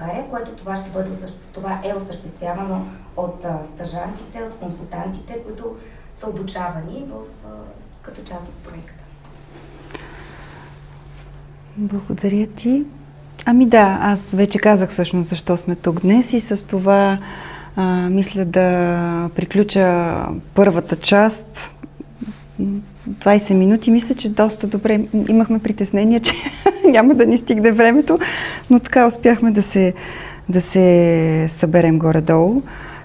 България, което това е осъществявано от стажантите, от консултантите, които са обучавани като част от проекта. Благодаря ти. Ами да, аз вече казах всъщност защо сме тук днес и с това мисля да приключа първата част. 20 минути, мисля, че доста добре. Имахме притеснение, че няма да ни стигне времето, но така успяхме да се съберем горе-долу.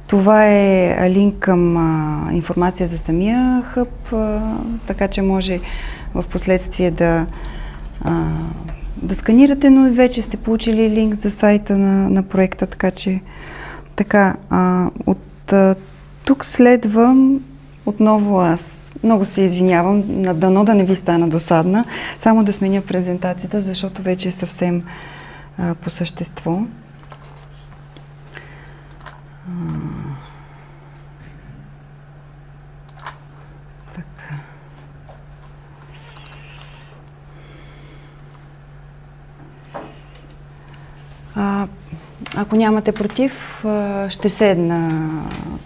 Това е линк към информация за самия хъб, така че може в последствие да сканирате, но вече сте получили линк за сайта на проекта, така че от тук следвам отново аз. Много се извинявам, дано да не ви стана досадна, само да сменя презентацията, защото вече е съвсем по същество. Така. Ако нямате против, ще седна,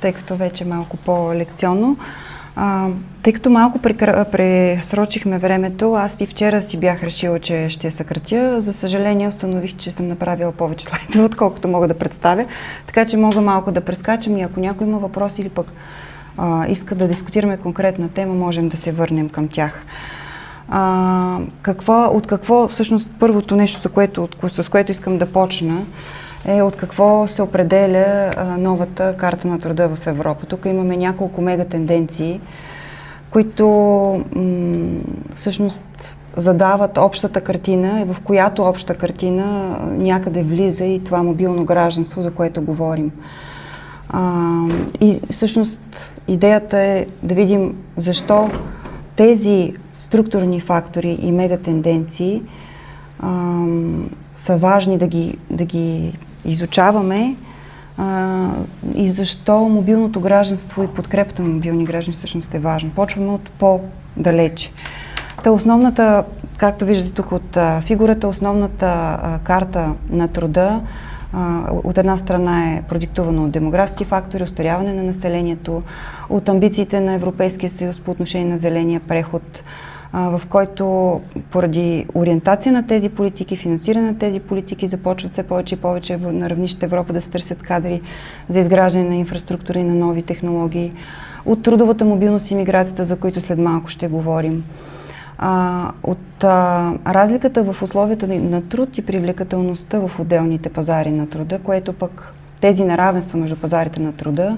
тъй като вече е малко по-лекционно. Тъй като малко пресрочихме времето, аз и вчера си бях решила, че ще съкратя. За съжаление установих, че съм направила повече слайдове, отколкото мога да представя. Така че мога малко да прескачам и ако някой има въпрос или пък иска да дискутираме конкретна тема, можем да се върнем към тях. От какво всъщност първото нещо, с което искам да почна, е от какво се определя новата карта на труда в Европа. Тук имаме няколко мега тенденции, които всъщност задават общата картина, в която обща картина някъде влиза и това мобилно гражданство, за което говорим. И всъщност идеята е да видим защо тези структурни фактори и мега тенденции са важни да ги изучаваме и защо мобилното гражданство и подкрепата на мобилни граждани всъщност е важно. Почваме от по-далече. Основната, както виждате тук от фигурата, основната карта на труда от една страна е продиктувана от демографски фактори, остаряване на населението, от амбициите на Европейския съюз по отношение на зеления преход, в който поради ориентация на тези политики, финансиране на тези политики започват все повече и повече на равнище Европа да се търсят кадри за изграждане на инфраструктура и на нови технологии, от трудовата мобилност и миграцията, за които след малко ще говорим. От разликата в условията на труд и привлекателността в отделните пазари на труда, което пък тези неравенства между пазарите на труда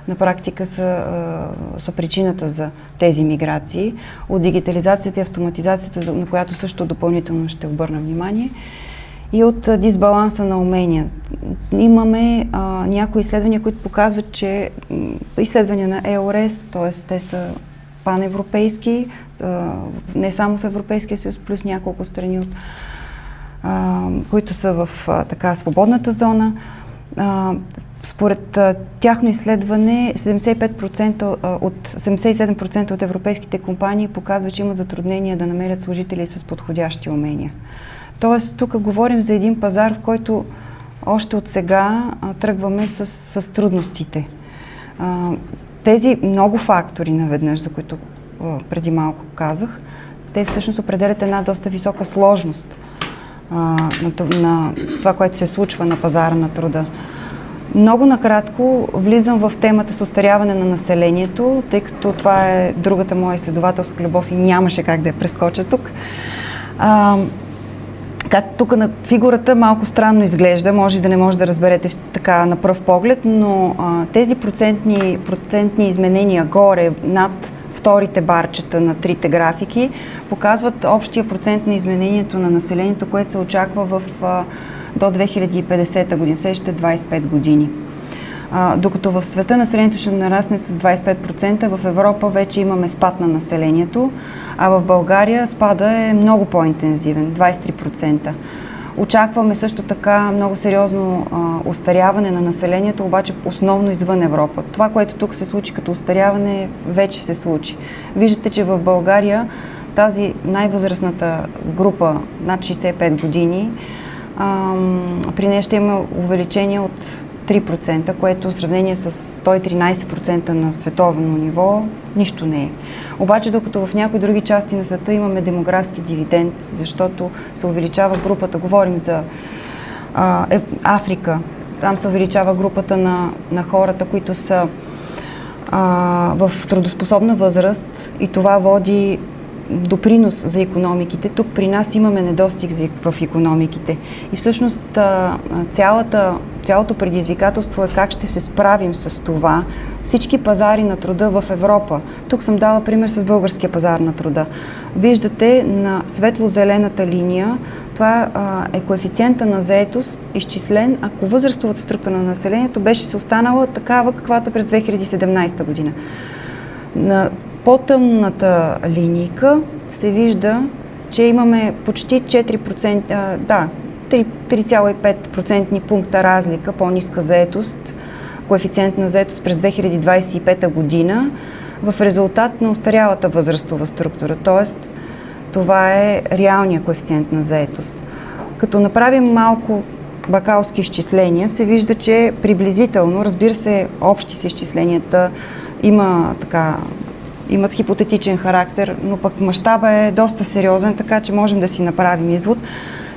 на практика са причината за тези миграции, от дигитализацията и автоматизацията, на която също допълнително ще обърна внимание, и от дисбаланса на умения. Имаме някои изследвания, които показват, че изследвания на EURES, т.е. те са паневропейски, не само в Европейския съюз, плюс няколко страни, които са в свободната зона. Според тяхно изследване, 77% от европейските компании показват, че имат затруднения да намерят служители с подходящи умения. Тоест, тук говорим за един пазар, в който още от сега тръгваме с трудностите. Тези много фактори наведнъж, за които преди малко казах, те всъщност определят една доста висока сложност на това, което се случва на пазара на труда. Много накратко влизам в темата с остаряване на населението, тъй като това е другата моя изследователска любов и нямаше как да я прескоча тук. Както тук на фигурата малко странно изглежда, може и да не може да разберете така на пръв поглед, но тези процентни изменения горе над вторите барчета на трите графики показват общия процент на изменението на населението, което се очаква до 2050 година, следващите 25 години. Докато в света населението ще нарасне с 25%, в Европа вече имаме спад на населението, а в България спада е много по-интензивен, 23%. Очакваме също така много сериозно остаряване на населението, обаче основно извън Европа. Това, което тук се случи като остаряване, вече се случи. Виждате, че в България тази най-възрастната група над 65 години при нея ще има увеличение от 3%, което в сравнение с 113% на световно ниво нищо не е. Обаче, докато в някои други части на света имаме демографски дивиденд, защото се увеличава групата, говорим за Африка, там се увеличава групата на хората, които са в трудоспособна възраст и това води до принос за икономиките. Тук при нас имаме недостиг в икономиките. И всъщност цялото предизвикателство е как ще се справим с това. Всички пазари на труда в Европа. Тук съм дала пример с българския пазар на труда. Виждате на светло-зелената линия, това е коефициента на заетост, изчислен, ако възрастовата структура на населението беше се останала такава, каквато през 2017 година. На по-тъмната линийка се вижда, че имаме почти 4%, 3,5% пункта разлика, по-ниска заетост, коефициент на заетост през 2025 година в резултат на остарялата възрастова структура. Тоест, това е реалният коефициент на заетост. Като направим малко бакалски изчисления, се вижда, че приблизително, разбира се, общи са изчисленията, имат хипотетичен характер, но пък мащаба е доста сериозен, така че можем да си направим извод,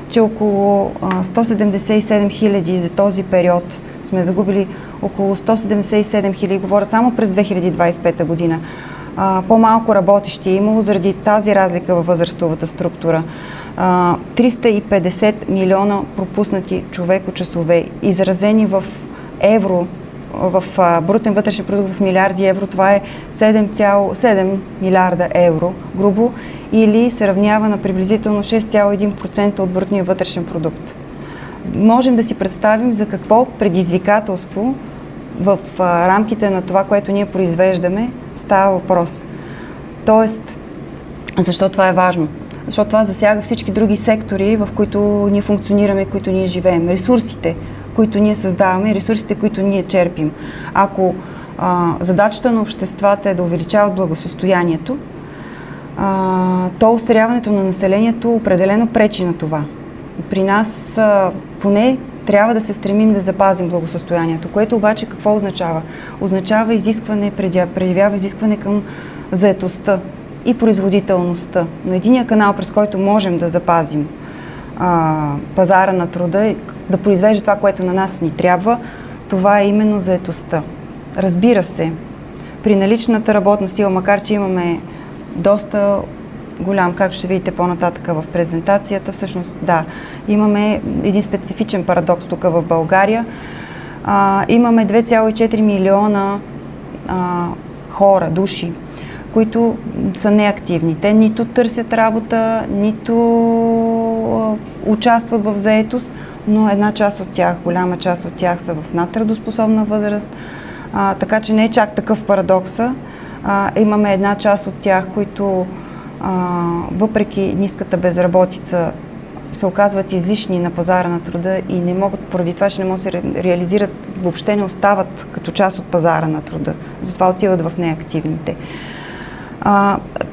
че около 177 хиляди за този период сме загубили около 177 хиляди, говоря само през 2025 година. По-малко работещи е имало заради тази разлика във възрастовата структура. 350 милиона пропуснати човекочасове, изразени в евро, в брутен вътрешен продукт в милиарди евро, това е 7,7 милиарда евро, грубо, или се равнява на приблизително 6,1% от брутния вътрешен продукт. Можем да си представим за какво предизвикателство в рамките на това, което ние произвеждаме, става въпрос. Тоест, защо това е важно? Защото това засяга всички други сектори, в които ние функционираме, в които ние живеем. Ресурсите, които ние създаваме, ресурсите, които ние черпим. Ако задачата на обществата е да увеличават благосъстоянието, то остаряването на населението определено пречи на това. При нас поне трябва да се стремим да запазим благосъстоянието, което обаче какво означава? Означава предявява изискване към заетостта и производителността. Но единият канал, през който можем да запазим пазара на труда и да произвежда това, което на нас ни трябва, това е именно заетостта. Разбира се, при наличната работна сила, макар че имаме доста голям, както ще видите по-нататък в презентацията, всъщност да, имаме един специфичен парадокс тук в България. Имаме 2,4 милиона хора, души, които са неактивни. Те нито търсят работа, нито участват в заетост, но една част от тях, голяма част от тях са в надтрудоспособна възраст, така че не е чак такъв парадокса. Имаме една част от тях, които въпреки ниската безработица се оказват излишни на пазара на труда и не могат, поради това, че не могат да се реализират, въобще не остават като част от пазара на труда. Затова отиват в неактивните.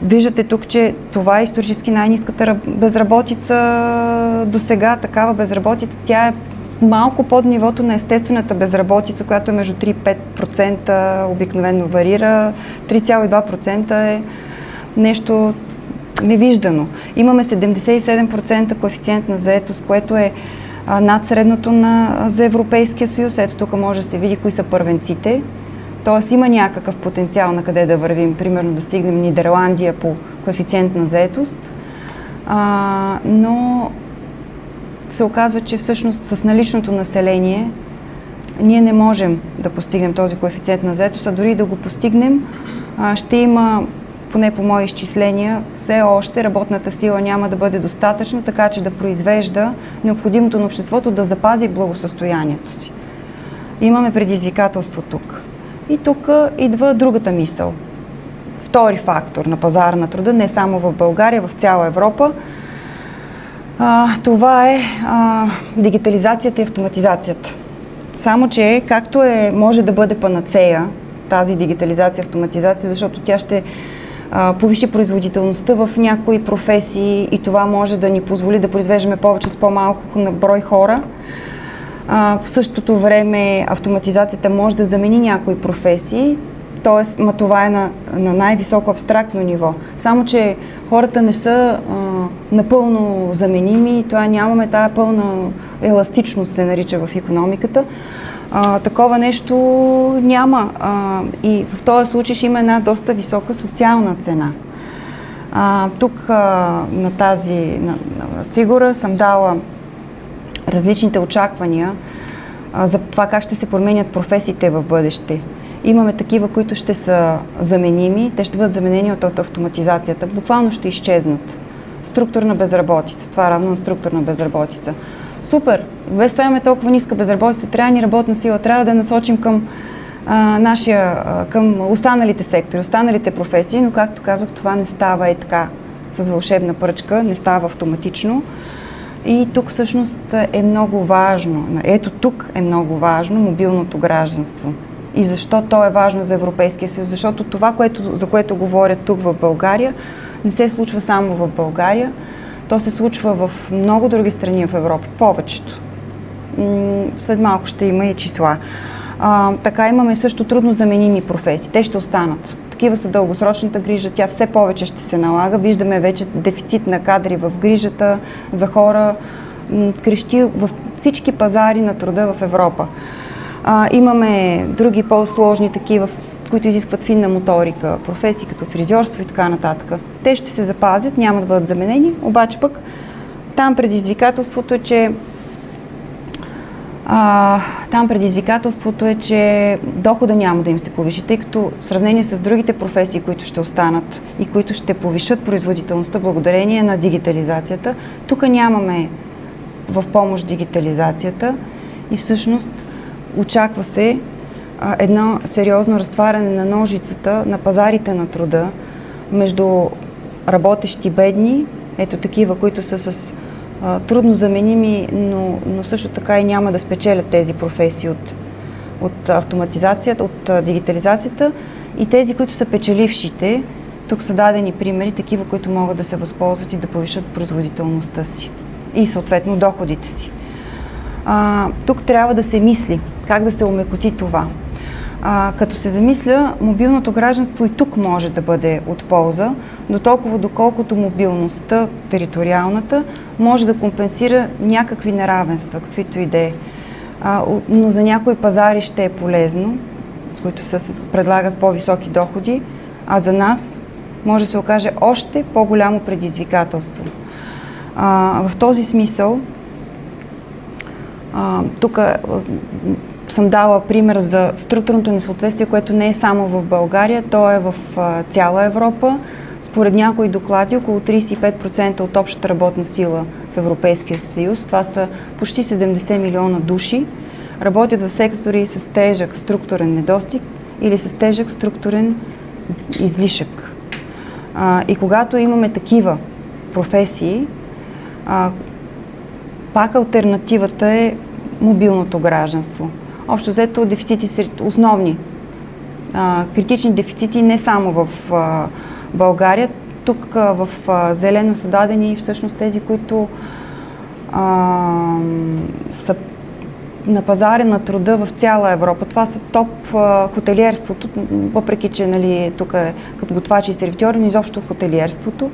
Виждате тук, че това е исторически най-ниската безработица до сега. Такава безработица, тя е малко под нивото на естествената безработица, която е между 3 и 5%, обикновено варира. 3,2% е нещо невиждано. Имаме 77% коефициент на заетост, което е над средното за Европейския съюз. Ето тук може да се види кои са първенците. Тоест има някакъв потенциал на къде да вървим, примерно да стигнем Нидерландия по коефициент на заетост, но се оказва, че всъщност с наличното население ние не можем да постигнем този коефициент на заетост, а дори да го постигнем, ще има, поне по мои изчисления, все още работната сила няма да бъде достатъчна, така че да произвежда необходимото на обществото да запази благосъстоянието си. Имаме предизвикателство тук. И тук идва другата мисъл. Втори фактор на пазара на труда, не само в България, в цяла Европа. Това е дигитализацията и автоматизацията. Само че, както може да бъде панацея тази дигитализация и автоматизация, защото тя ще повиши производителността в някои професии и това може да ни позволи да произвеждаме повече с по-малко на брой хора. В същото време автоматизацията може да замени някои професии, т.е. това е на най-високо абстрактно ниво. Само че хората не са напълно заменими, това нямаме тая пълна еластичност, се нарича в икономиката. Такова нещо няма и в този случай ще има една доста висока социална цена. Тук на тази фигура съм дала различните очаквания за това как ще се променят професиите в бъдеще. Имаме такива, които ще са заменими, те ще бъдат заменени от автоматизацията, буквално ще изчезнат. Структурна безработица, това е равно на структурна безработица. Супер! Без това имаме толкова ниска безработица, трябва ни работна сила, трябва да насочим към към останалите сектори, останалите професии, но както казах, това не става така с вълшебна пръчка, не става автоматично. И тук всъщност е много важно, ето тук е много важно мобилното гражданство. И защо то е важно за Европейския съюз? Защото това, за което говоря тук в България, не се случва само в България, то се случва в много други страни в Европа, повечето. След малко ще има и числа. Така имаме също трудно заменими професии. Те ще останат. Такива са дългосрочната грижа, тя все повече ще се налага. Виждаме вече дефицит на кадри в грижата за хора, крещи в всички пазари на труда в Европа. Имаме други по-сложни такива, които изискват финна моторика, професии като фризьорство и така нататък. Те ще се запазят, няма да бъдат заменени, обаче пък там предизвикателството е, че дохода няма да им се повиши, тъй като в сравнение с другите професии, които ще останат и които ще повишат производителността благодарение на дигитализацията, тук нямаме в помощ дигитализацията и всъщност очаква се едно сериозно разтваряне на ножицата на пазарите на труда между работещи бедни, ето такива, които са с трудно заменими, но също така и няма да спечелят тези професии от автоматизацията, от дигитализацията, и тези, които са печелившите. Тук са дадени примери, такива, които могат да се възползват и да повишат производителността си и съответно доходите си. Тук трябва да се мисли как да се омекоти това. Като се замисля, мобилното гражданство и тук може да бъде от полза, дотолкова доколкото мобилността, териториалната, може да компенсира някакви неравенства, каквито и да е. Но за някои пазари ще е полезно, които предлагат по-високи доходи, а за нас може да се окаже още по-голямо предизвикателство. В този смисъл, тук съм дала пример за структурното несъответствие, което не е само в България, то е в цяла Европа. Според някои доклади, около 35% от общата работна сила в Европейския съюз, това са почти 70 милиона души, работят в сектори с тежък структурен недостиг или с тежък структурен излишък. И когато имаме такива професии, пак алтернативата е мобилното гражданство. Общо взето дефицити са основни. Критични дефицити не само в България. Тук в зелено са дадени всъщност тези, които са на пазари на труда в цяла Европа. Това са топ хотелиерството, въпреки че тук е като готвачи и сервитьори, но изобщо хотелиерството,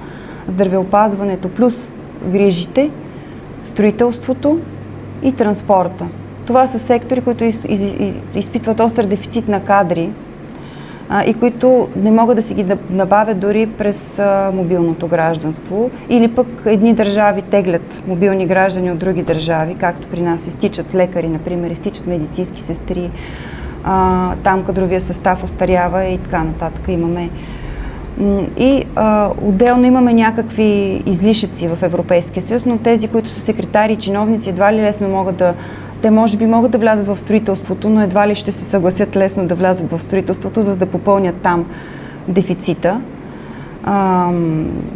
здравеопазването плюс грижите, строителството и транспорта. Това са сектори, които изпитват остър дефицит на кадри и които не могат да си ги набавят дори през мобилното гражданство. Или пък едни държави теглят мобилни граждани от други държави, както при нас изтичат лекари, например, изтичат медицински сестри, там кадровия състав остарява и така нататък имаме. И отделно имаме някакви излишъци в Европейския съюз, но тези, които са секретари и чиновници, едва ли лесно могат да... Те може би могат да влязат в строителството, но едва ли ще се съгласят лесно да влязат в строителството, за да попълнят там дефицита.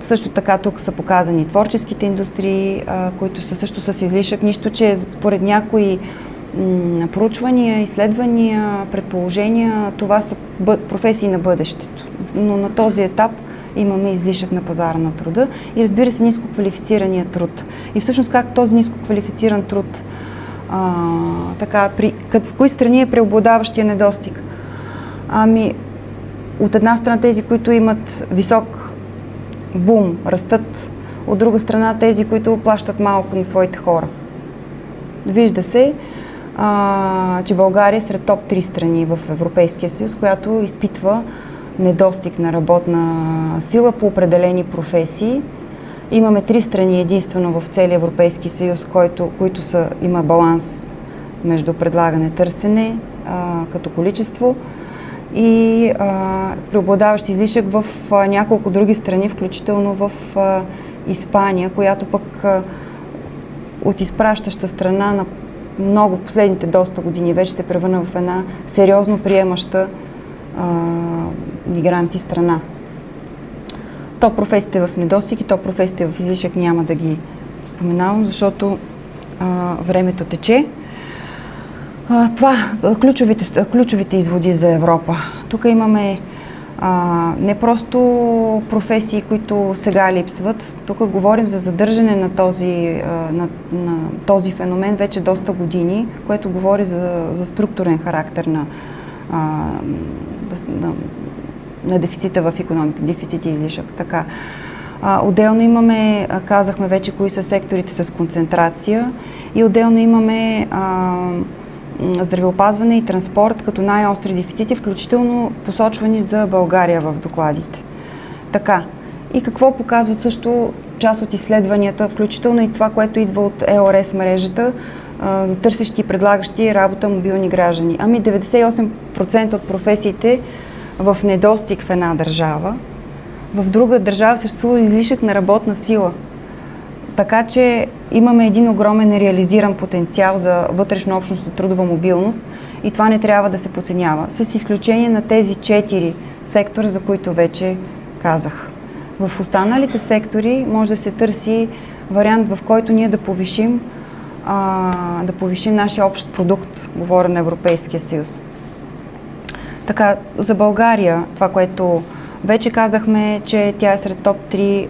Също така тук са показани творческите индустрии, които са също с излишък, нищо, че според някои проучвания, изследвания, предположения, това са професии на бъдещето. Но на този етап имаме излишък на пазара на труда и разбира се ниско квалифицирания труд. И всъщност как този ниско квалифициран труд, в кои страни е преобладаващия недостиг? От една страна тези, които имат висок бум, растат, от друга страна тези, които плащат малко на своите хора. Вижда се, че България е сред топ 3 страни в Европейския съюз, която изпитва недостиг на работна сила по определени професии. Имаме 3 страни единствено в целия Европейски съюз, които има баланс между предлагане и търсене като количество и преобладаващ излишък в няколко други страни, включително в Испания, която пък от изпращаща страна на много последните доста години вече се превърна в една сериозно приемаща мигранти страна. Топ професиите в недостиг и топ професиите в излишък няма да ги споменавам, защото времето тече. Това ключовите изводи за Европа. Тук имаме не просто професии, които сега липсват. Тук говорим за задържане на този феномен вече доста години, което говори за структурен характер на дефицита в икономика, дефицит и излишък. Така. Отделно имаме, казахме вече кои са секторите с концентрация и отделно имаме здравеопазване и транспорт като най-остри дефицити, включително посочвани за България в докладите. Така. И какво показват също част от изследванията, включително и това, което идва от ЕОРС мрежата, търсещи и предлагащи работа мобилни граждани. 98% от професиите в недостиг в една държава, в друга държава съществува излишък на работна сила. Така че имаме един огромен нереализиран потенциал за вътрешнообщностна трудова мобилност и това не трябва да се подценява, с изключение на тези 4 сектора, за които вече казах. В останалите сектори може да се търси вариант, в който ние да повишим нашия общ продукт, говоря на Европейския съюз. Така, за България, това, което вече казахме, че тя е сред топ 3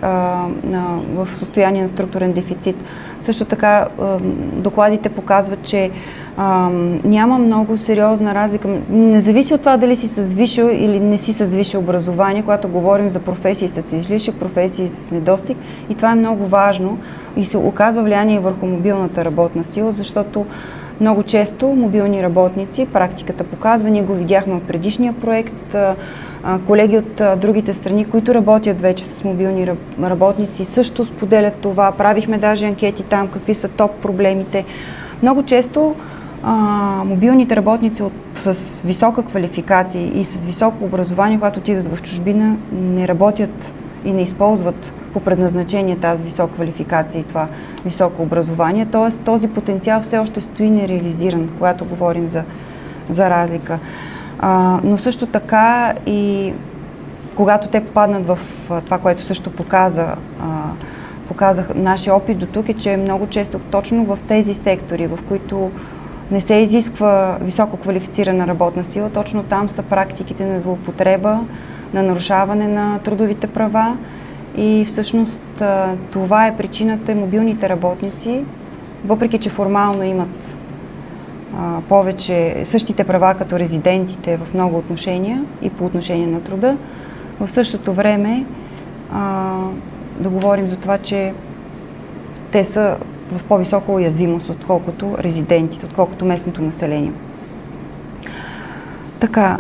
в състояние на структурен дефицит. Също така докладите показват, че няма много сериозна разлика. Не зависи от това дали си с висше или не си с висше образование, когато говорим за професии с излишък, професии с недостиг. И това е много важно и се оказва влияние върху мобилната работна сила, защото много често мобилни работници, практиката показва, ние го видяхме от предишния проект, колеги от другите страни, които работят вече с мобилни работници, също споделят това. Правихме даже анкети там, какви са топ проблемите. Много често мобилните работници с висока квалификация и с високо образование, когато отидат в чужбина, не работят и не използват по предназначение тази висока квалификация и това високо образование. Тоест този потенциал все още стои нереализиран, когато говорим за разлика. Но също така и когато те попаднат в това, което също показах нашия опит до тук, е, че много често точно в тези сектори, в които не се изисква високо квалифицирана работна сила, точно там са практиките на злоупотреба, на нарушаване на трудовите права и всъщност това е причината мобилните работници, въпреки че формално имат повече същите права като резидентите в много отношения и по отношение на труда, в същото време да говорим за това, че те са в по-висока уязвимост, отколкото резидентите, отколкото местното население. Така,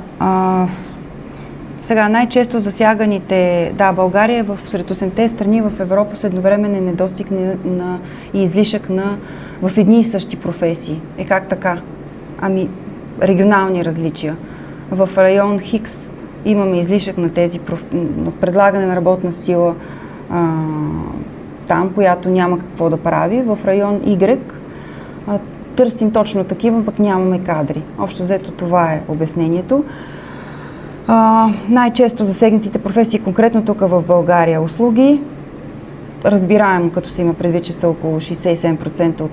сега най-често засяганите, България е сред 8-те страни в Европа с едновременен недостиг и излишък в едни и същи професии. Как така? Регионални различия. В район Хикс имаме излишък на тези предлагане на работна сила там, която няма какво да прави. В район Y търсим точно такива, пък нямаме кадри. Общо взето това е обяснението. Най-често засегнатите професии, конкретно тук в България, услуги. Разбираем, като се има предвид, че са около 67%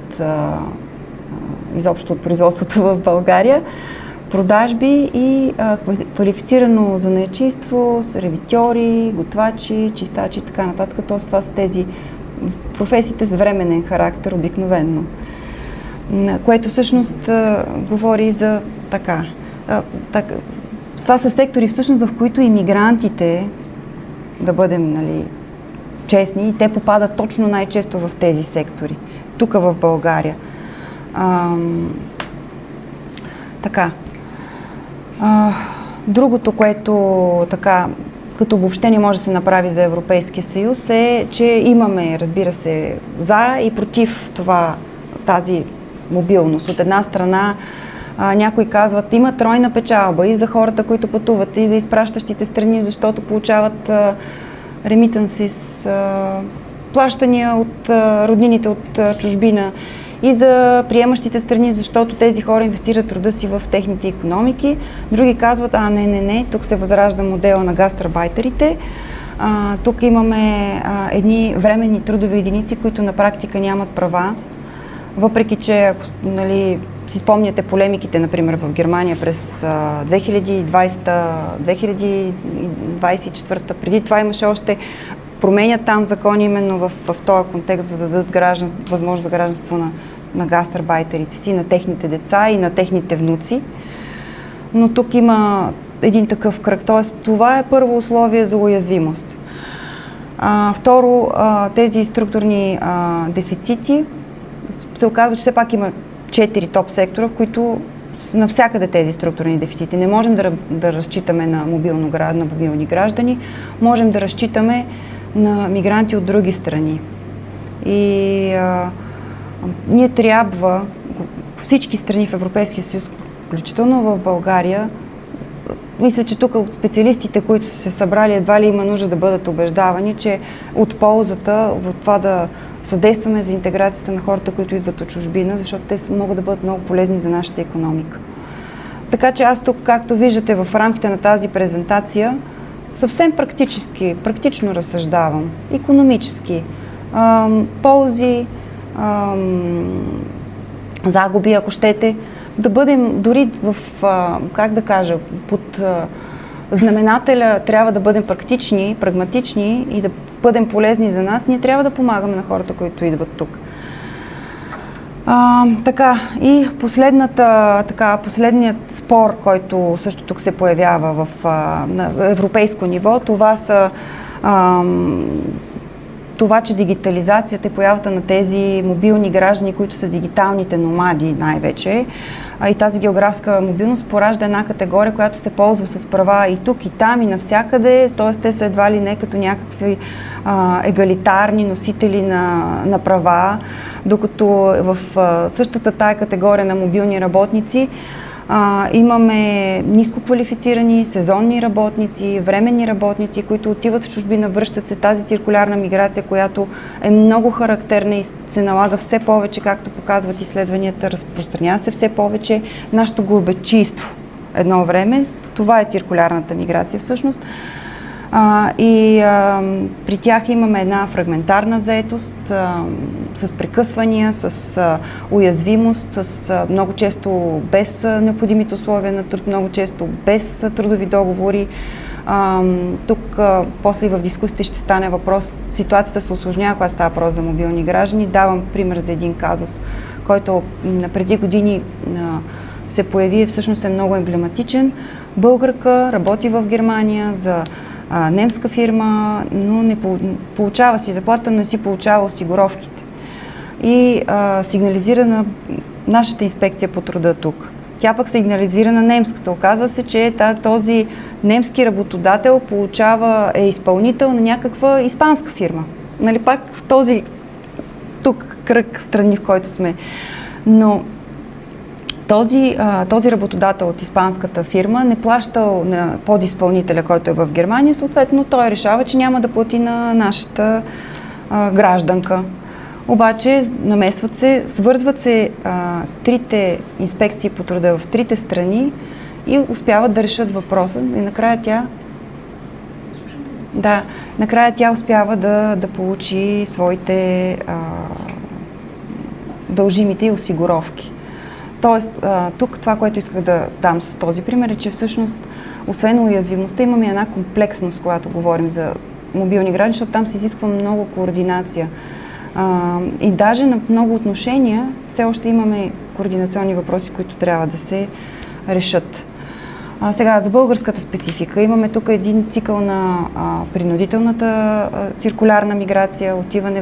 изобщо от производството в България. продажби и квалифицирано занаятчийство, ревитьори, готвачи, чистачи и така нататък. Тоест това са тези професиите с временен характер обикновенно. Което всъщност говори за така. Това са сектори всъщност, в които имигрантите, да бъдем честни, и те попадат точно най-често в тези сектори, тук в България. Така. Другото, което така, като обобщение може да се направи за Европейския съюз е, че имаме, разбира се, за и против тази мобилност. От една страна, някои казват, има тройна печалба и за хората, които пътуват, и за изпращащите страни, защото получават ремитансис, плащания от роднините от чужбина, и за приемащите страни, защото тези хора инвестират труда си в техните икономики. Други казват, не, тук се възражда модела на гастарбайтерите. Тук имаме едни временни трудови единици, които на практика нямат права. Въпреки че, ако си спомняте полемиките, например, в Германия през 2020-2024, преди това имаше още променят там закони именно в този контекст, за да дадат възможност за гражданство на гастарбайтерите си, на техните деца и на техните внуци. Но тук има един такъв кръг, т.е. това е първо условие за уязвимост. Второ, тези структурни дефицити, се оказва, че все пак има 4 топ сектора, в които навсякъде тези структурни дефицити. Не можем да разчитаме на мобилни граждани, можем да разчитаме на мигранти от други страни. И ние трябва, всички страни в Европейския съюз, включително в България, мисля, че тук от специалистите, които са се събрали, едва ли има нужда да бъдат убеждавани, че от ползата в това да съдействаме за интеграцията на хората, които идват от чужбина, защото те могат да бъдат много полезни за нашата икономика. Така че аз тук, както виждате в рамките на тази презентация, съвсем практично разсъждавам, икономически, ползи, загуби, ако щете, да бъдем дори под знаменателя трябва да бъдем практични, прагматични и да бъдем полезни за нас, ние трябва да помагаме на хората, които идват тук. И последният спор, който също тук се появява на европейско ниво, това, че дигитализацията и появата на тези мобилни граждани, които са дигиталните номади най-вече, и тази географска мобилност поражда една категория, която се ползва с права и тук, и там, и навсякъде, т.е. те са едва ли не като някакви егалитарни носители на права, докато в същата тая категория на мобилни работници имаме ниско квалифицирани, сезонни работници, временни работници, които отиват в чужбина, връщат се, тази циркулярна миграция, която е много характерна и се налага все повече, както показват изследванията, разпространява се все повече нашето горбечийство едно време. Това е циркулярната миграция всъщност. При тях имаме една фрагментарна заетост, с прекъсвания, с уязвимост, с много често без необходимите условия на труд, много често без трудови договори. Тук после в дискусията ще стане въпрос, ситуацията се усложнява, когато става въпрос за мобилни граждани. Давам пример за един казус, който преди години се появи, всъщност е много емблематичен. Българка работи в Германия за немска фирма, но не получава си заплата, но не си получава осигуровките. И сигнализира на нашата инспекция по труда тук. Тя пък сигнализира на немската. Оказва се, че този немски работодател е изпълнител на някаква испанска фирма. Пак в този тук кръг страни, в който сме. Но този работодател от испанската фирма не плащал на подизпълнителя, който е в Германия, съответно той решава, че няма да плати на нашата гражданка. Обаче намесват се, свързват се трите инспекции по труда в трите страни и успяват да решат въпроса. И накрая тя успява да получи своите дължимите осигуровки. Тоест, тук това, което исках да дам с този пример е, че всъщност, освен уязвимостта, имаме една комплексност, когато говорим за мобилни граждани, защото там се изисква много координация. И даже на много отношения все още имаме координационни въпроси, които трябва да се решат. Сега, за българската специфика. Имаме тук един цикъл на принудителната циркулярна миграция, отиване,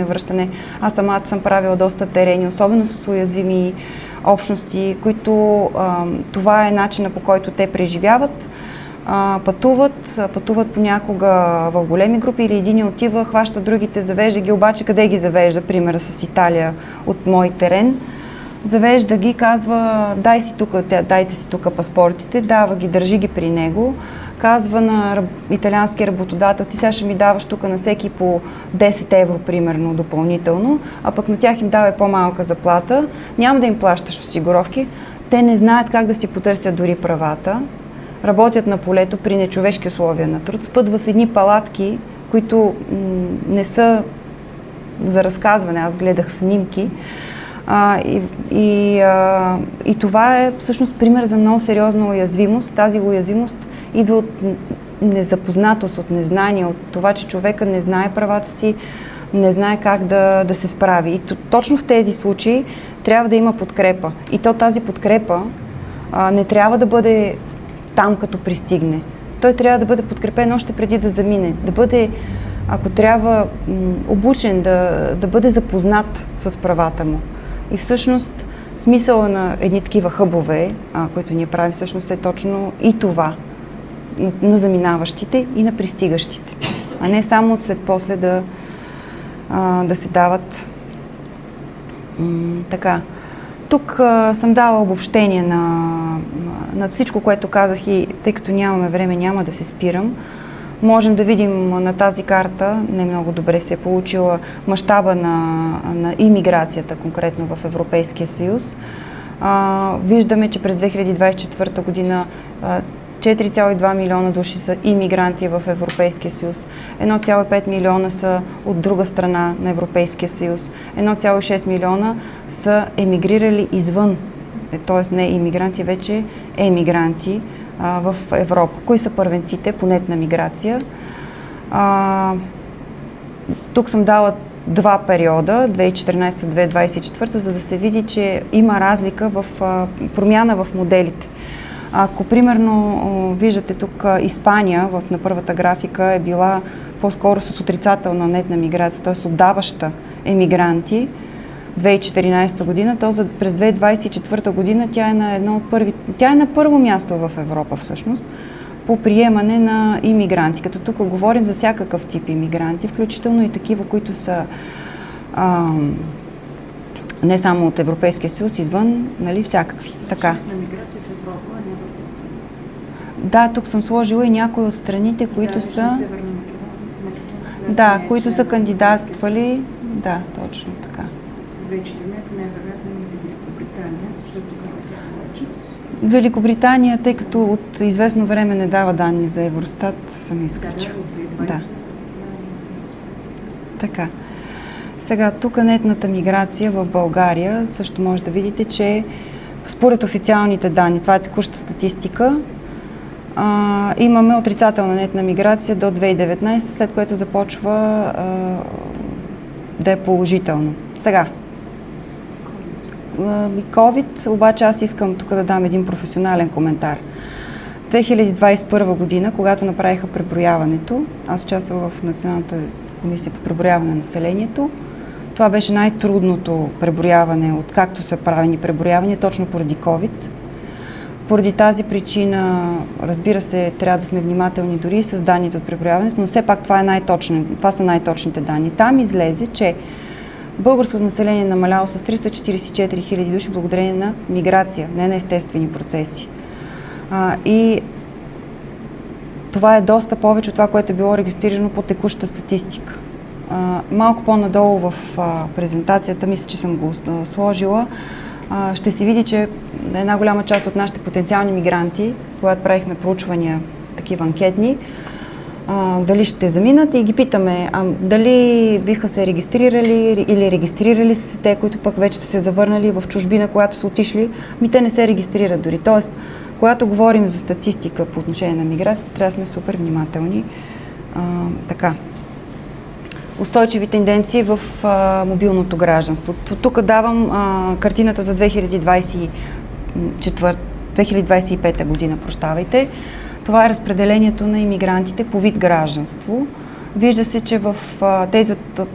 връщане. Аз самата съм правила доста терени, особено с уязвими общности, които това е начина, по който те преживяват. Пътуват понякога в големи групи или един отива, хваща другите, завежда ги, обаче къде ги завежда? Примера с Италия от мой терен. Завежда ги, казва, дайте си тук паспортите, дава ги, държи ги при него. Казва на италианския работодател, ти сега ще ми даваш тук на всеки по 10 евро, примерно, допълнително, а пък на тях им дава по-малка заплата, няма да им плащаш осигуровки. Те не знаят как да си потърсят дори правата, работят на полето при нечовешки условия на труд, спът в едни палатки, които не са за разказване, аз гледах снимки. И това е всъщност пример за много сериозна уязвимост. Тази уязвимост идва от незапознатост, от незнание, от това, че човека не знае правата си, не знае как да се справи. И точно в тези случаи трябва да има подкрепа. И тази подкрепа не трябва да бъде там, като пристигне. Той трябва да бъде подкрепен още преди да замине, да бъде, ако трябва, обучен, да бъде запознат с правата му. И всъщност смисъла на едни такива хъбове, които ние правим, всъщност е точно и това, на заминаващите и на пристигащите, а не само след после да се дават така. Тук съм дала обобщение на всичко, което казах и тъй като нямаме време, няма да се спирам. Можем да видим на тази карта, не много добре се е получила мащаба на имиграцията конкретно в Европейския съюз. Виждаме, че през 2024 година 4,2 милиона души са имигранти в Европейския съюз, 1,5 милиона са от друга страна на Европейския съюз, 1,6 милиона са емигрирали извън, т.е. не имигранти, вече емигранти в Европа. Кои са първенците по нетна миграция? Тук съм дала два периода, 2014-2024, за да се види, че има разлика в промяна в моделите. Ако примерно виждате тук Испания на първата графика е била по-скоро с отрицателна нетна миграция, т.е. отдаваща емигранти 2014 година, то през 2024 година тя е на първо място в Европа всъщност по приемане на имигранти, като тук говорим за всякакъв тип имигранти, включително и такива, които са не само от Европейския съюз, извън, нали, всякакви. Така. На миграция в Европа, а не в ЕС. Да, тук съм сложила и някои от страните, които са... Да, които са кандидатствали. Да, точно така. 2014 най-вероятно имате Великобритания, защото тогава тя е част. Великобритания, тъй като от известно време не дава данни за Евростат, съм изключила. Да, от 2020. Да. Така. Сега, тук нетната миграция в България също може да видите, че според официалните данни, това е текуща статистика, имаме отрицателна нетна миграция до 2019, след което започва да е положително. Сега, COVID, обаче аз искам тук да дам един професионален коментар. 2021 година, когато направиха преброяването, аз участвах в Националната комисия по преброяване на населението. Това беше най-трудното преброяване, откакто са правени преброявания, точно поради COVID. Поради тази причина, разбира се, трябва да сме внимателни дори и с данните от преброяването, но все пак това са най-точните данни. Там излезе, че българското население е намаляло с 344 хиляди души благодарение на миграция, не на естествени процеси. И това е доста повече от това, което е било регистрирано по текуща статистика. Малко по-надолу в презентацията, мисля, че съм го сложила, ще се види, че една голяма част от нашите потенциални мигранти, когато правихме проучвания, такива анкетни, дали ще заминат и ги питаме дали биха се регистрирали или регистрирали се те, които пък вече са се завърнали в чужбина, когато са отишли. Те не се регистрират дори. Тоест, когато говорим за статистика по отношение на миграцията, трябва да сме супер внимателни. Така. Устойчиви тенденции в мобилното гражданство. Тук давам картината за 2025 година, прощавайте. Това е разпределението на имигрантите по вид гражданство. Вижда се, че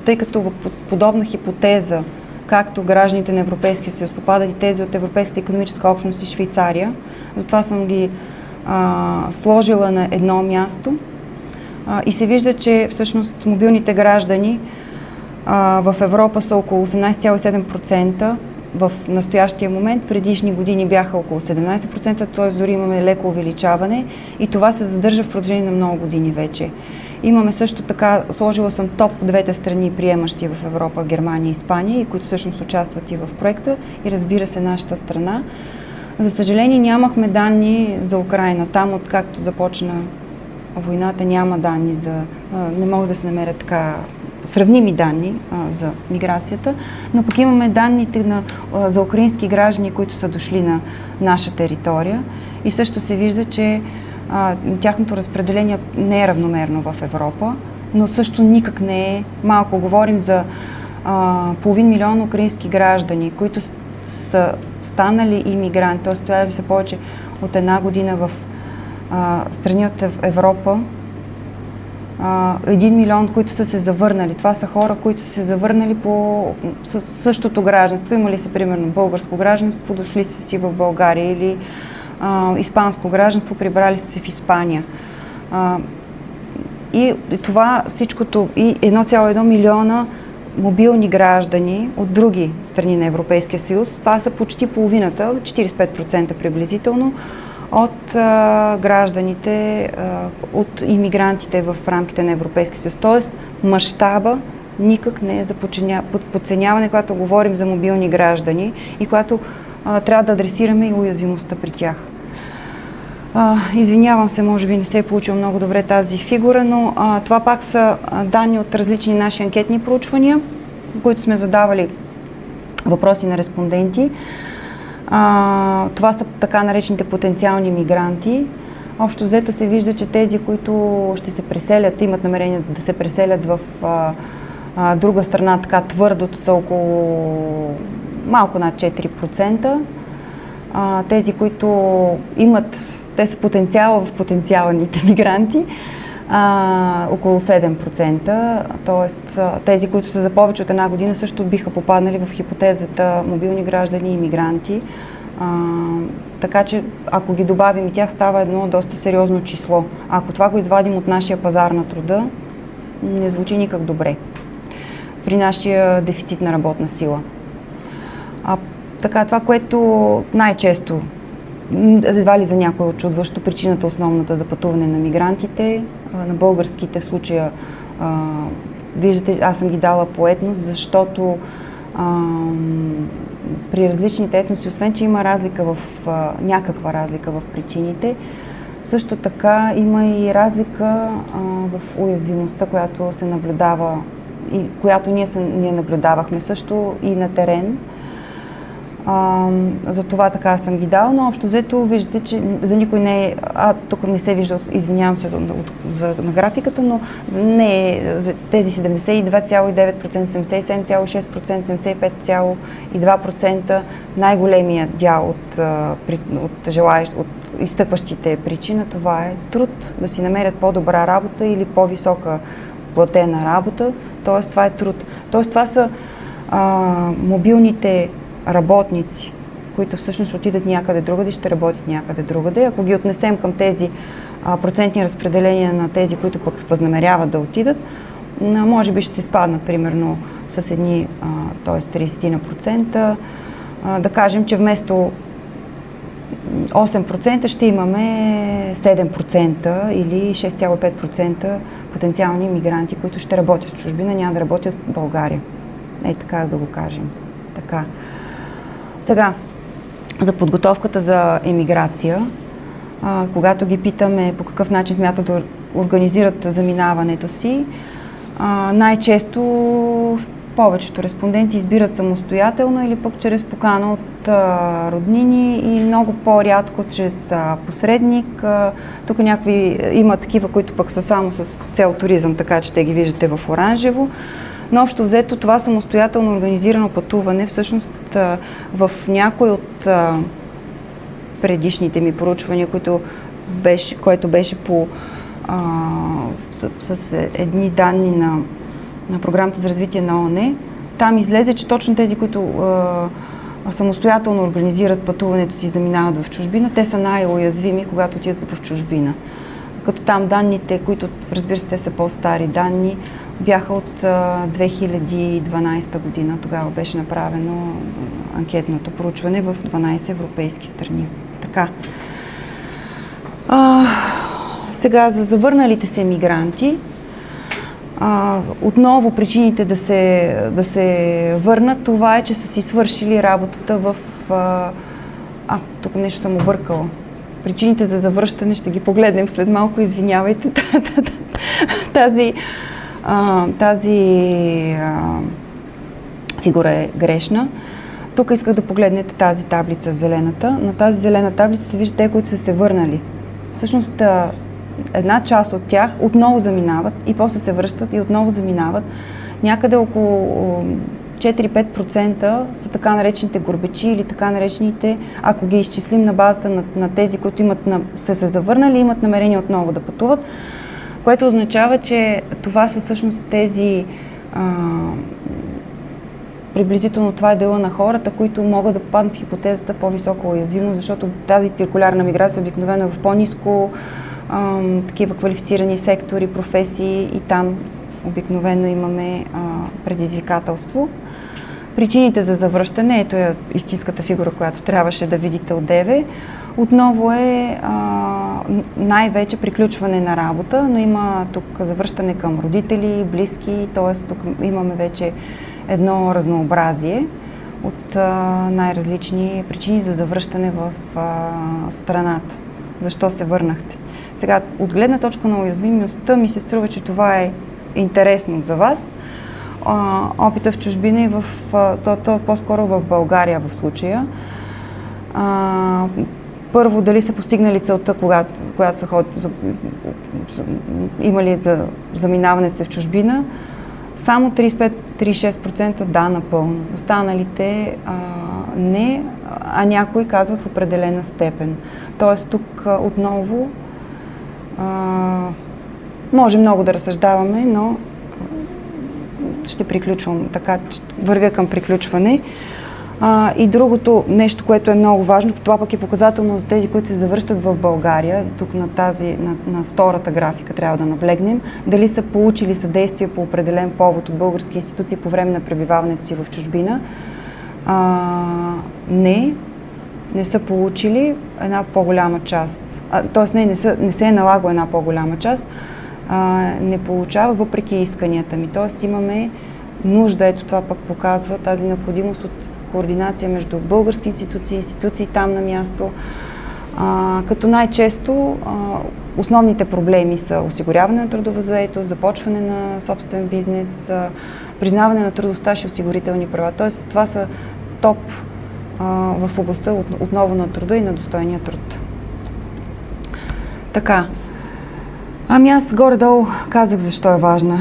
тъй като в подобна хипотеза, както гражданите на Европейския съюз попадат и тези от Европейската икономическа общност и Швейцария, затова съм ги сложила на едно място. И се вижда, че всъщност мобилните граждани в Европа са около 18,7%. В настоящия момент, предишни години бяха около 17%, т.е. дори имаме леко увеличаване и това се задържа в продължение на много години вече. Имаме също така, сложила съм топ двете страни приемащи в Европа, Германия и Испания, и които всъщност участват и в проекта, и разбира се нашата страна. За съжаление нямахме данни за Украйна. Там, откакто започна войната, няма данни не могат да се намерят така сравними данни за миграцията, но пък имаме данните за украински граждани, които са дошли на наша територия и също се вижда, че тяхното разпределение не е равномерно в Европа, но също никак не е малко. Говорим за 500 000 украински граждани, които са станали имигранти, т.е. стояли са повече от една година в страни от Европа. 1 милион, които са се завърнали. Това са хора, които са се завърнали по същото гражданство. Имали са, примерно, българско гражданство, дошли са си в България, или испанско гражданство, прибрали са се в Испания. И това всичкото, и 1,1 милиона мобилни граждани от други страни на Европейския съюз. Това са почти половината, 45% приблизително, от гражданите, от имигрантите в рамките на Европейския съюз. Тоест, мащаба никак не е за подценяване, когато говорим за мобилни граждани и когато трябва да адресираме и уязвимостта при тях. Извинявам се, може би не се е получил много добре тази фигура, но това пак са данни от различни наши анкетни проучвания, в които сме задавали въпроси на респонденти. Това са така наречените потенциални мигранти. Общо взето се вижда, че тези, които ще се преселят, имат намерение да се преселят в друга страна, така твърдо, са около малко над 4%. Тези, които имат, те са потенциала в потенциалните мигранти, около 7%, т.е. тези, които са за повече от една година, също биха попаднали в хипотезата мобилни граждани и мигранти. Така че, ако ги добавим и тях, става едно доста сериозно число. Ако това го извадим от нашия пазар на труда, не звучи никак добре при нашия дефицит на работна сила. Така, това, което най-често, едва ли за някой очудващо, причината основната за пътуване на мигрантите, на българските в случая, виждате, аз съм ги дала по етнос, защото при различните етноси, освен че има разлика някаква разлика в причините, също така има и разлика в уязвимостта, която се наблюдава и която ние наблюдавахме също и на терен. За това така съм ги дала, но общо взето виждате, че за никой не е, тук не се вижда, извинявам се на графиката, но не е за тези 72,9%, 77,6%, 75,2%, най-големия дял от изтъкващите причина, това е труд, да си намерят по-добра работа или по-висока платена работа, т.е. това е труд. Т.е. това са мобилните работници, които всъщност отидат някъде другаде, ще работят някъде другаде. Ако ги отнесем към тези процентни разпределения на тези, които пък възнамеряват да отидат, може би ще се спаднат примерно с едни, т.е. 30%. Да кажем, че вместо 8% ще имаме 7% или 6,5% потенциални мигранти, които ще работят в чужбина, няма да работят в България. Така да го кажем. Така. Сега, за подготовката за емиграция, когато ги питаме по какъв начин смятат да организират заминаването си. Най-често повечето респонденти избират самостоятелно или пък чрез покана от роднини и много по-рядко чрез посредник. Тук има такива, които пък са само с цел туризъм, така че те ги виждате в оранжево. Но общо взето това самостоятелно организирано пътуване, всъщност в някои от предишните ми проучвания, което беше с едни данни на Програмата за развитие на ООН, там излезе, че точно тези, които самостоятелно организират пътуването си и заминават в чужбина, те са най-уязвими, когато отидат в чужбина. Като там данните, които, разбира се, те са по-стари данни, бяха от 2012 година. Тогава беше направено анкетното проучване в 12 европейски страни. Така. Сега за завърналите се мигранти. Отново причините да се върнат, това е, че са си свършили работата в... тук нещо съм объркала. Причините за завръщане ще ги погледнем след малко, извинявайте. Тази фигура е грешна. Тук исках да погледнете тази таблица, зелената. На тази зелена таблица се виждат те, които са се върнали. Всъщност една част от тях отново заминават и после се връщат и отново заминават. Някъде около 4-5% са така наречените горбечи или така наречените, ако ги изчислим на базата на тези, които са се завърнали и имат намерение отново да пътуват, което означава, че това са всъщност тези приблизително това е дела на хората, които могат да попаднат в хипотезата по-висока уязвимост, защото тази циркулярна миграция обикновено е в по-ниско такива квалифицирани сектори, професии и там обикновено имаме предизвикателство. Причините за завръщане, ето е истинската фигура, която трябваше да видите одеве, отново е най-вече приключване на работа, но има тук завръщане към родители, близки, т.е. тук имаме вече едно разнообразие от най-различни причини за завръщане в страната. Защо се върнахте? Сега, от гледна точка на уязвимостта ми се струва, че това е интересно за вас. Опита в чужбина и то по-скоро в България в случая. Първо, дали са постигнали целта, когато са имали за заминаването си в чужбина. Само 35-36% да, напълно. Останалите не, а някои казват в определена степен. Тоест тук отново може много да разсъждаваме, но ще приключвам, така че вървя към приключване. И другото нещо, което е много важно, това пък е показателно за тези, които се завръщат в България, тук на втората графика трябва да наблегнем, дали са получили съдействие по определен повод от български институции по време на пребиваването си в чужбина. Не са получили една по-голяма част, т.е. не се е налагала една по-голяма част, не получава въпреки исканията ми. Т.е. имаме нужда, ето това пък показва тази необходимост от координация между български институции там на място, като най-често основните проблеми са осигуряване на трудова заетост, започване на собствен бизнес, признаване на трудостаж и осигурителни права. Т.е. това са топ в областта отново на труда и на достойния труд. Така. Аз горе-долу казах защо е важна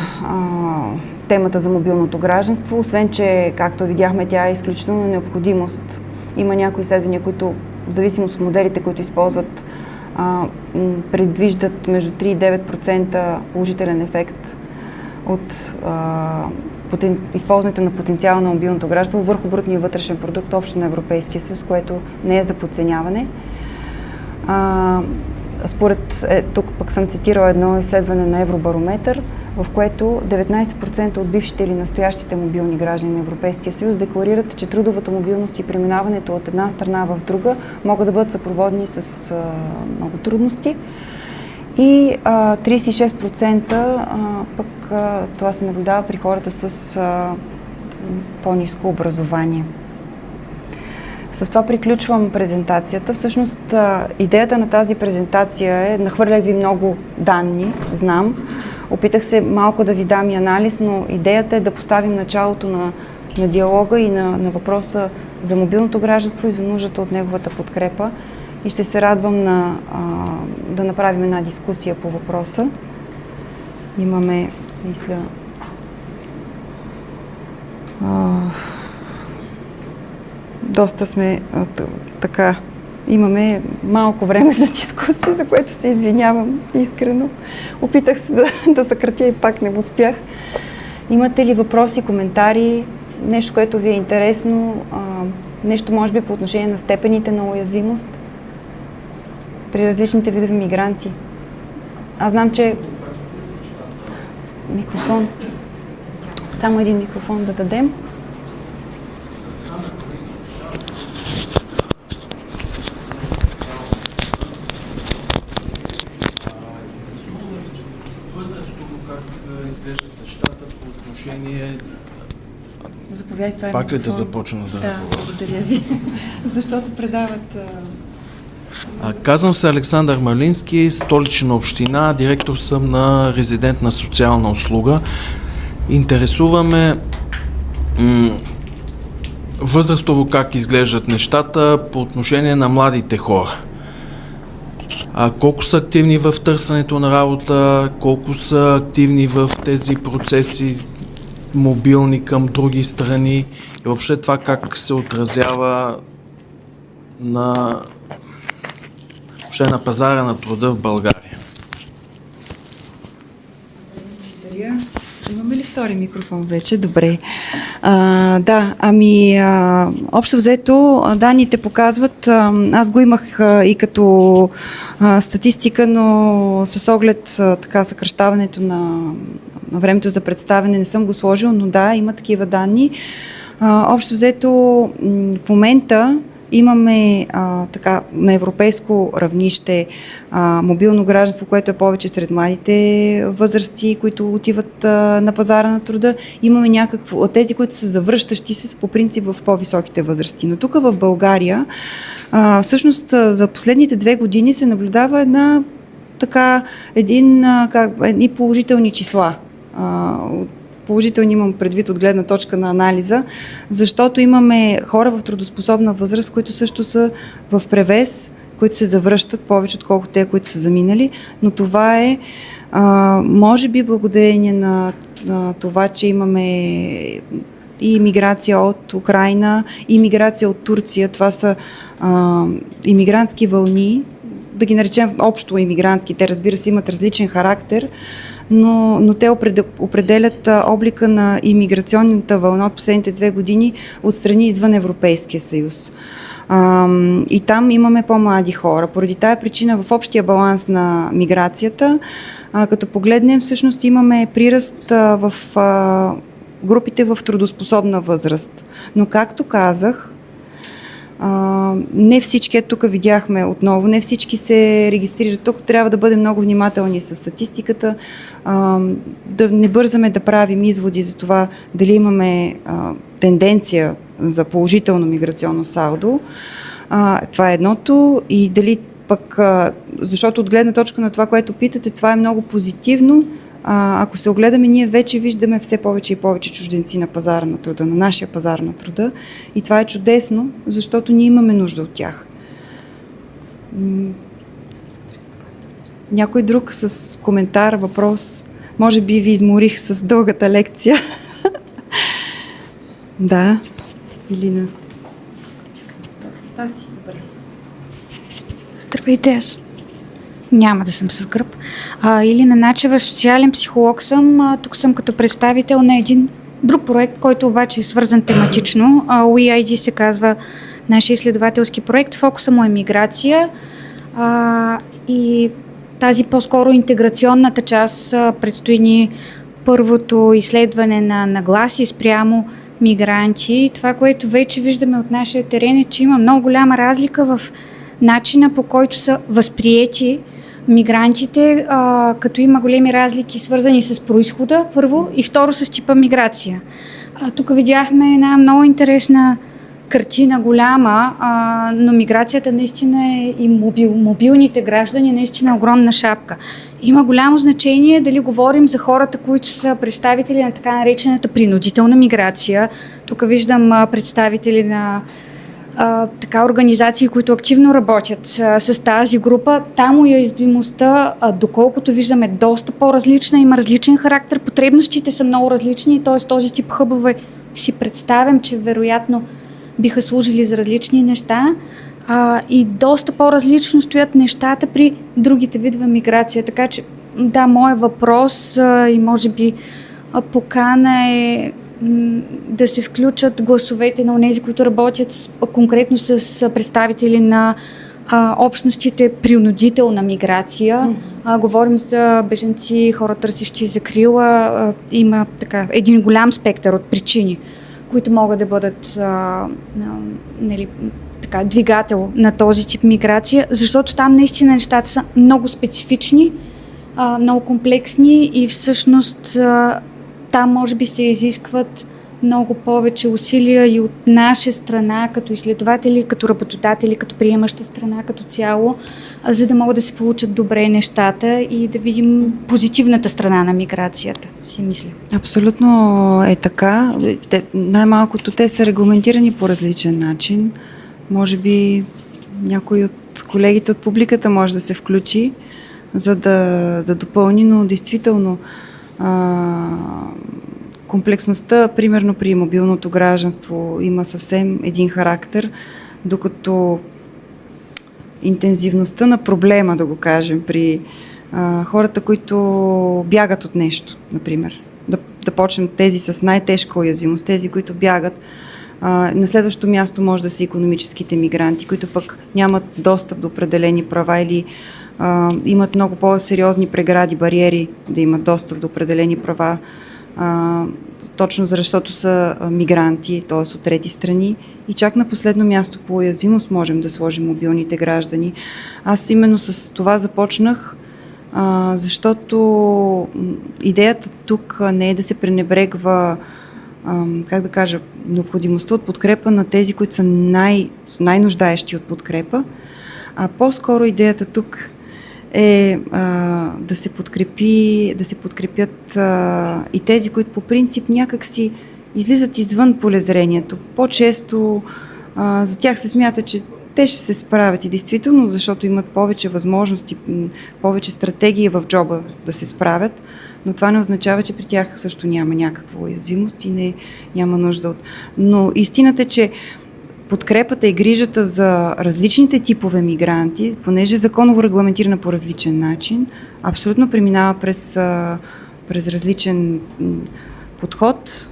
темата за мобилното гражданство, освен че, както видяхме, тя е изключително необходимост. Има някои изследвания, които, в зависимост от моделите, които използват, предвиждат между 3 и 9% положителен ефект от използването на потенциала на мобилното гражданство върху брутния вътрешен продукт общо на Европейския съюз, което не е за подценяване. Тук пък съм цитирала едно изследване на Евробарометър, в което 19% от бившите или настоящите мобилни граждани на Европейския съюз декларират, че трудовата мобилност и преминаването от една страна в друга могат да бъдат съпроводни с много трудности. И 36% пък това се наблюдава при хората с по-ниско образование. С това приключвам презентацията. Всъщност идеята на тази презентация е, нахвърлях ви много данни, знам. Опитах се малко да ви дам и анализ, но идеята е да поставим началото на диалога и на въпроса за мобилното гражданство и за нуждата от неговата подкрепа. И ще се радвам да направим една дискусия по въпроса. Имаме, мисля, доста сме така, имаме малко време за дискусия, за което се извинявам искрено. Опитах се да съкратя и пак не успях. Имате ли въпроси, коментари, нещо, което ви е интересно, нещо може би по отношение на степените на уязвимост при различните видове мигранти? Аз знам, че микрофон, само един микрофон да дадем. Изглеждат нещата по отношение... Заповядайте, това е Пак ли да микрофон? започна да... Да, благодаря ви. Защото предават... Казвам се Александър Малински, Столична община, директор съм на резидентна социална услуга. Интересуваме възрастово как изглеждат нещата по отношение на младите хора. Колко са активни в търсенето на работа, колко са активни в тези процеси мобилни към други страни и въобще това как се отразява на пазара на труда в България. Благодаря. Имаме ли втори микрофон вече? Добре. Общо взето, данните показват, аз го имах и като статистика, но с оглед така съкращаването на времето за представяне не съм го сложил, но да, има такива данни. Общо взето, в момента имаме на европейско равнище мобилно гражданство, което е повече сред младите възрасти, които отиват на пазара на труда. Имаме тези, които са завръщащи се по принцип в по-високите възрасти. Но тук в България всъщност за последните 2 години се наблюдава едни положителни числа. Положителни имам предвид от гледна точка на анализа, защото имаме хора в трудоспособна възраст, които също са в превес, които се завръщат повече отколкото те, които са заминали, но това е може би благодарение на това, че имаме и имиграция от Украйна, и имиграция от Турция. Това са имигрантски вълни, да ги наречем общо имигрантски. Те, разбира се, имат различен характер, но те определят облика на имиграционната вълна от последните 2 години от страни извън Европейския съюз. И там имаме по-млади хора. Поради тая причина в общия баланс на миграцията, като погледнем, всъщност имаме приръст в групите в трудоспособна възраст. Но както казах, не всички, тук видяхме отново, не всички се регистрират. Тук трябва да бъдем много внимателни с статистиката, да не бързаме да правим изводи за това дали имаме тенденция за положително миграционно салдо. Това е едното, и дали пък, защото от гледна точка на това, което питате, това е много позитивно. Ако се огледаме, ние вече виждаме все повече и повече чужденци на пазара на труда, на нашия пазар на труда, и това е чудесно, защото ние имаме нужда от тях. Някой друг с коментар, въпрос? Може би ви изморих с дългата лекция. Да, Илина. Стаси, добре. Здравейте, аз няма да съм с гръб. Илина Начева, социален психолог съм. Тук съм като представител на един друг проект, който обаче е свързан тематично. WeID се казва нашия изследователски проект. Фокуса му е миграция. И тази по-скоро интеграционната част предстои ни първото изследване на нагласи спрямо мигранти. Това, което вече виждаме от нашия терен, е, че има много голяма разлика в начина, по който са възприети мигрантите, като има големи разлики, свързани с произхода, първо, и второ с типа миграция. Тук видяхме една много интересна картина голяма, но миграцията наистина е и мобилните граждани наистина е огромна шапка. Има голямо значение дали говорим за хората, които са представители на така наречената принудителна миграция. Тук виждам представители на организации, които активно работят с тази група. Там уязвимостта, доколкото виждаме, доста по-различна, има различен характер, потребностите са много различни, т.е. този тип хъбове си представям, че вероятно биха служили за различни неща и доста по-различно стоят нещата при другите видове миграция. Така че, да, моят въпрос и може би покана е да се включат гласовете на онези, които работят конкретно с представители на общностите принудителна миграция. Говорим за бежанци, хора търсещи закрила. Има един голям спектър от причини, които могат да бъдат двигател на този тип миграция, защото там наистина нещата са много специфични, много комплексни и всъщност там може би се изискват много повече усилия и от наша страна, като изследователи, като работодатели, като приемаща страна като цяло, за да могат да се получат добре нещата и да видим позитивната страна на миграцията, си мисля. Абсолютно е така. Най-малкото те са регламентирани по различен начин. Може би някой от колегите от публиката може да се включи, за да допълни, но действително комплексността, примерно при мобилното гражданство, има съвсем един характер, докато интензивността на проблема, да го кажем, при хората, които бягат от нещо, например, да почнем тези с най-тежка уязвимост, тези, които бягат. На следващото място може да са икономическите мигранти, които пък нямат достъп до определени права или имат много по-сериозни прегради, бариери да имат достъп до определени права, точно защото са мигранти, т.е. от трети страни. И чак на последно място по уязвимост можем да сложим мобилните граждани. Аз именно с това започнах, защото идеята тук не е да се пренебрегва необходимостта от подкрепа на тези, които са най-нуждаещи от подкрепа, а по-скоро идеята тук е да се подкрепят и тези, които по принцип някак си излизат извън полезрението. По-често за тях се смята, че те ще се справят и действително, защото имат повече възможности, повече стратегии в джоба да се справят, но това не означава, че при тях също няма някаква уязвимост и няма нужда от... Но истината е, че подкрепата и грижата за различните типове мигранти, понеже е законово регламентирана по различен начин, абсолютно преминава през различен подход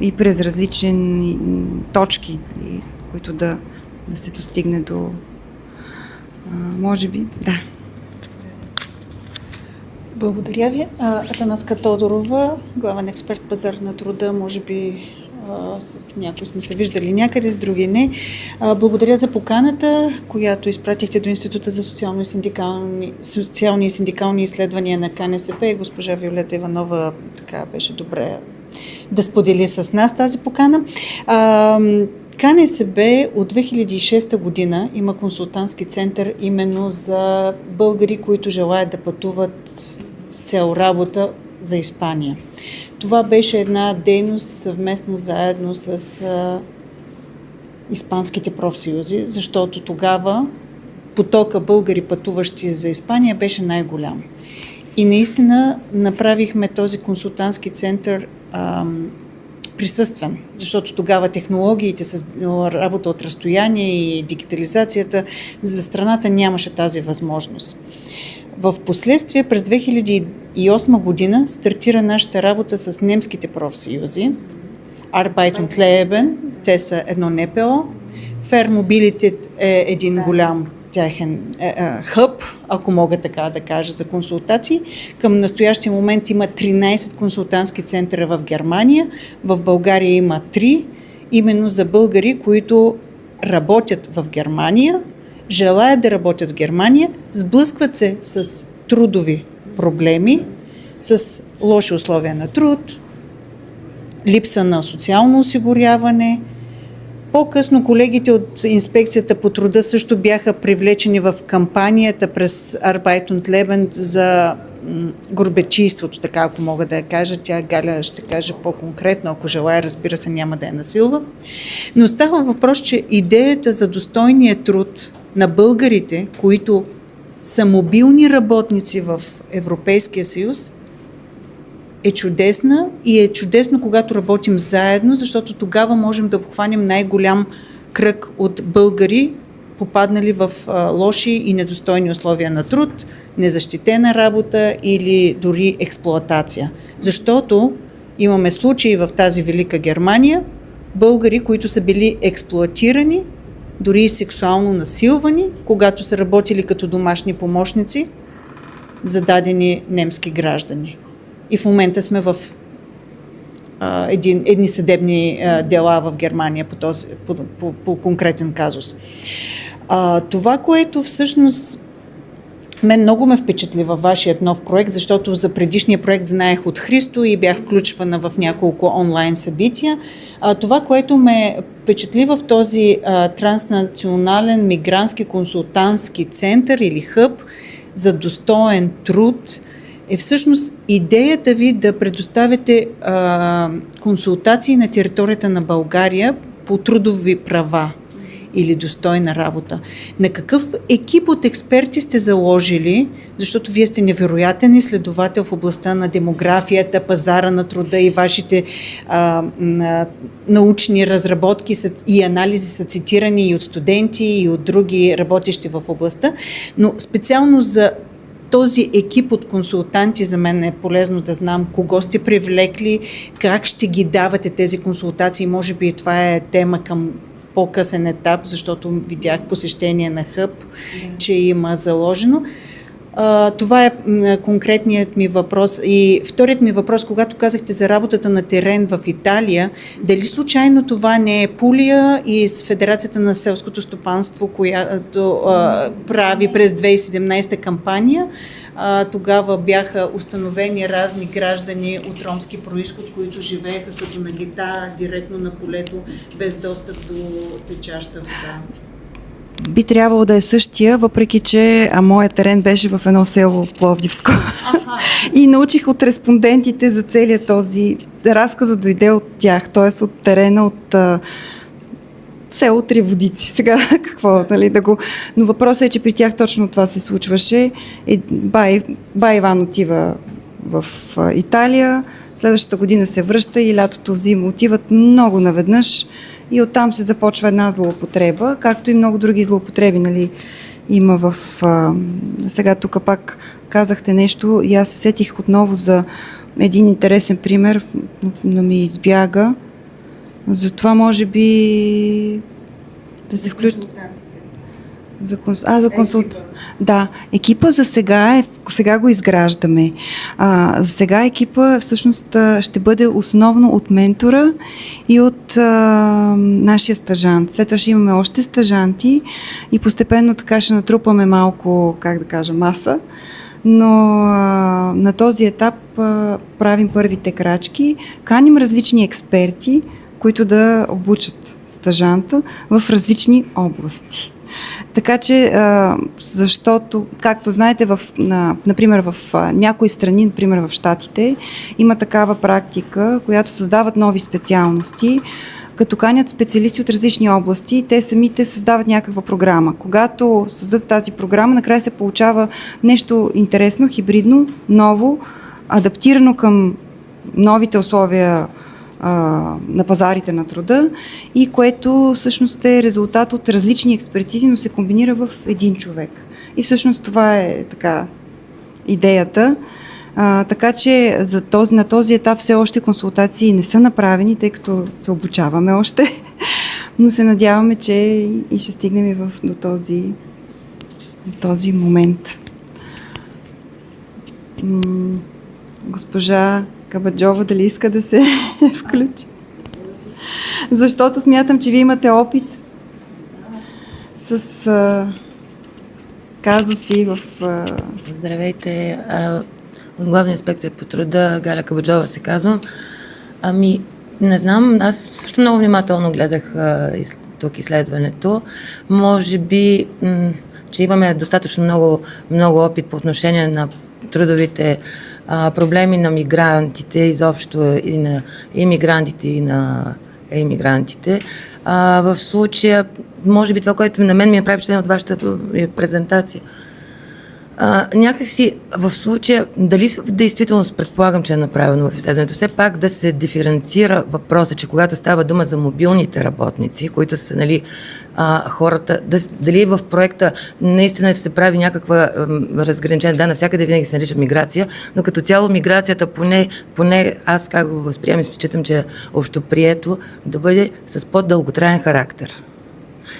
и през различни точки, които да се достигне до... може би, да. Благодаря ви. Атанаска Тодорова, главен експерт пазар на труда, може би с някои сме се виждали някъде, с други не. Благодаря за поканата, която изпратихте до Института за социални и синдикални изследвания на КНСБ. Госпожа Виолета Иванова беше добре да сподели с нас тази покана. КНСБ от 2006 година има консултантски център именно за българи, които желаят да пътуват с цел работа за Испания. Това беше една дейност съвместна заедно с испанските профсъюзи, защото тогава потока българи пътуващи за Испания беше най-голям. И наистина направихме този консултантски център присъствен, защото тогава технологиите с работа от разстояние и дигитализацията за страната нямаше тази възможност. В последствие през 2008 година стартира нашата работа с немските профсъюзи. Arbeit und Leben, те са едно НПО. Fair Mobility е един голям тяхен хъб, ако мога така да кажа, за консултации. Към настоящия момент има 13 консултантски центъра в Германия. В България има 3, именно за българи, които работят в Германия, желаят да работят в Германия, сблъскват се с трудови проблеми, с лоши условия на труд, липса на социално осигуряване, По-късно колегите от Инспекцията по труда също бяха привлечени в кампанията през Arbeit und Leben за горбечийството, така ако мога да я кажа. Тя, Галя, ще каже по-конкретно, ако желая, разбира се, няма да я насилва. Но става въпрос, че идеята за достойния труд на българите, които са мобилни работници в Европейския съюз, е чудесна и е чудесно, когато работим заедно, защото тогава можем да обхванем най-голям кръг от българи, попаднали в лоши и недостойни условия на труд, незащитена работа или дори експлоатация. Защото имаме случаи в тази велика Германия, българи, които са били експлоатирани, дори и сексуално насилвани, когато са работили като домашни помощници за дадени немски граждани. И в момента сме в едни съдебни дела в Германия по конкретен казус. Това, което всъщност мен много ме впечатли във вашият нов проект, защото за предишния проект знаех от Христо и бях включвана в няколко онлайн събития. Това, което ме впечатли в този транснационален мигрантски консултантски център или хъб за достоен труд, е всъщност идеята ви да предоставяте консултации на територията на България по трудови права или достойна работа. На какъв екип от експерти сте заложили, защото вие сте невероятен изследовател в областта на демографията, пазара на труда и вашите научни разработки и анализи са цитирани и от студенти, и от други работещи в областта, но специално за този екип от консултанти за мен е полезно да знам кого сте привлекли, как ще ги давате тези консултации. Може би това е тема към по-късен етап, защото видях посещение на хъб, че има заложено. Това е конкретният ми въпрос. И вторият ми въпрос, когато казахте за работата на терен в Италия, дали случайно това не е Пулия и с Федерацията на селското стопанство, която прави през 2017 кампания? Тогава бяха установени разни граждани от ромски происход, които живееха като на гета, директно на полето, без достъп до течаща вода. Би трябвало да е същия, въпреки че моят терен беше в едно село Пловдивско. И научих от респондентите за целият този разказа, дойде от тях, т.е. от терена, от село Триводици. Сега какво, нали, да го... Но въпросът е, че при тях точно това се случваше. Бай Иван отива в Италия, следващата година се връща и лятото зима отиват много наведнъж. И оттам се започва една злоупотреба, както и много други злоупотреби, нали, има в... Сега тук пак казахте нещо и аз се сетих отново за един интересен пример, но ми избяга. Затова може би да се включи... За консултант. Да, екипа за сега го изграждаме. За сега екипа всъщност ще бъде основно от ментора и от нашия стажант. След това ще имаме още стажанти и постепенно така ще натрупаме малко, как да кажа, маса. Но на този етап правим първите крачки. Каним различни експерти, които да обучат стажанта в различни области. Така че, защото, както знаете, например в някои страни, например в Щатите, има такава практика, която създават нови специалности, като канят специалисти от различни области, те самите създават някаква програма. Когато създадат тази програма, накрая се получава нещо интересно, хибридно, ново, адаптирано към новите условия на пазарите на труда и което всъщност е резултат от различни експертизи, но се комбинира в един човек. И всъщност това е така идеята. Така че на този етап все още консултации не са направени, тъй като се обучаваме още, но се надяваме, че и ще стигнем и до този момент. Госпожа Кабаджова, дали иска да се включи? Защото смятам, че вие имате опит с казуси в... Здравейте, от Главна инспекция по труда, Галя Кабаджова се казвам. Не знам, аз също много внимателно гледах тук изследването. Може би, че имаме достатъчно много опит по отношение на трудовите проблеми на мигрантите, изобщо и на имигрантите, и на емигрантите. В случая, може би това, което на мен ми направи впечатление от вашата презентация, някакси в случая, дали в действителност предполагам, че е направено в изследването, все пак да се диференцира въпроса, че когато става дума за мобилните работници, които са, нали, хората, дали в проекта наистина се прави някаква разграничение, да, навсякъде винаги се нарича миграция, но като цяло миграцията, поне аз как го възприемам и считам, че е общоприето, да бъде с по-дълготраен характер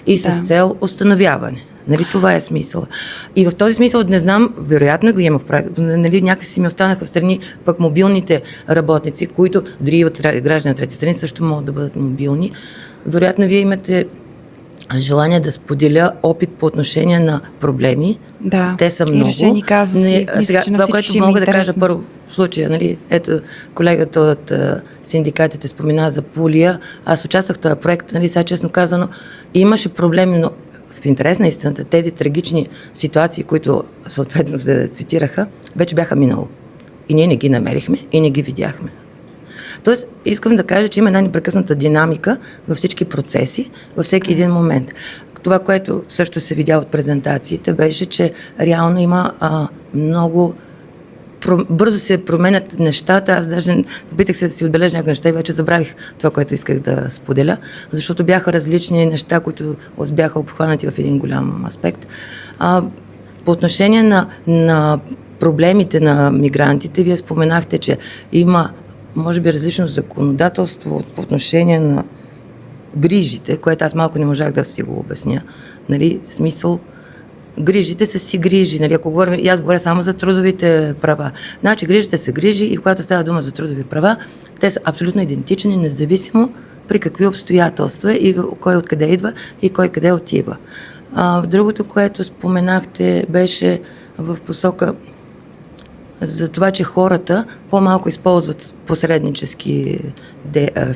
и с цел установяване. Нали, това е смисъл. И в този смисъл не знам, вероятно го има в проект, нали, някакси ми останаха в страни пък мобилните работници, които дори и от граждани на трети страни също могат да бъдат мобилни. Вероятно вие имате желание да споделя опит по отношение на проблеми. Да, те са много. И решени казуси. Сега, това, което мога да кажа първо в случая, нали, ето колегата от синдикатите спомена за Пулия. Аз участвах в този проект, нали, сега честно казано, имаше проблеми, но в интерес на истината, тези трагични ситуации, които съответно се цитираха, вече бяха минало. И ние не ги намерихме и не ги видяхме. Тоест, искам да кажа, че има една непрекъсната динамика във всички процеси, във всеки един момент. Това, което също се видя от презентациите, беше, че реално има много бързо се променят нещата. Аз даже опитах се да си отбележа някакви неща и вече забравих това, което исках да споделя, защото бяха различни неща, които бяха обхванати в един голям аспект. По отношение на проблемите на мигрантите, вие споменахте, че има, може би, различно законодателство по отношение на грижите, което аз малко не можах да си го обясня. Нали, в смисъл, грижите са си грижи, нали, ако говорим, и аз говоря само за трудовите права. Значи грижите са грижи и когато става дума за трудови права, те са абсолютно идентични, независимо при какви обстоятелства и кой откъде идва и кой къде отива. Другото, което споменахте, беше в посока за това, че хората по-малко използват посреднически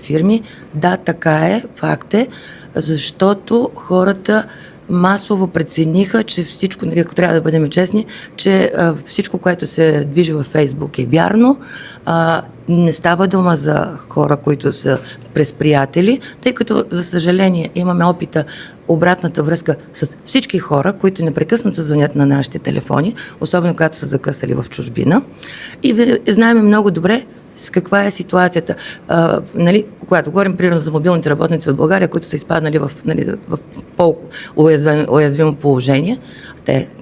фирми. Да, така е, факт е, защото хората масово прецениха, че всичко, нали, ако трябва да бъдем честни, че всичко, което се движи във Фейсбук е вярно. Не става дума за хора, които са през приятели, тъй като, за съжаление, имаме опита, обратната връзка с всички хора, които непрекъснато звънят на нашите телефони, особено когато са закъсали в чужбина. И знаем много добре с каква е ситуацията. Нали, когато говорим примерно за мобилните работници от България, които са изпаднали в по-уязвимо положение,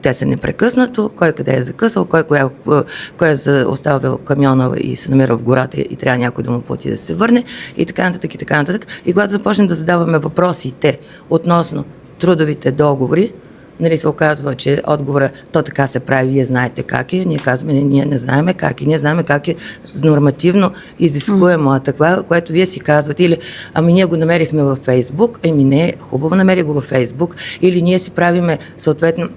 те са непрекъснато, кой къде е закъсал, кой е оставил камиона и се намира в гората и трябва някой да му плати да се върне и така нататък и така нататък. И когато започнем да задаваме въпросите относно трудовите договори, нали, се оказва, че отговора то така се прави, вие знаете как е, ние казваме, ние не знаем как е, ние знаем как е нормативно изискуемо, това, което вие си казвате, или ами ние го намерихме във Фейсбук, не, хубаво намери го във Фейсбук, или ние си правиме съответно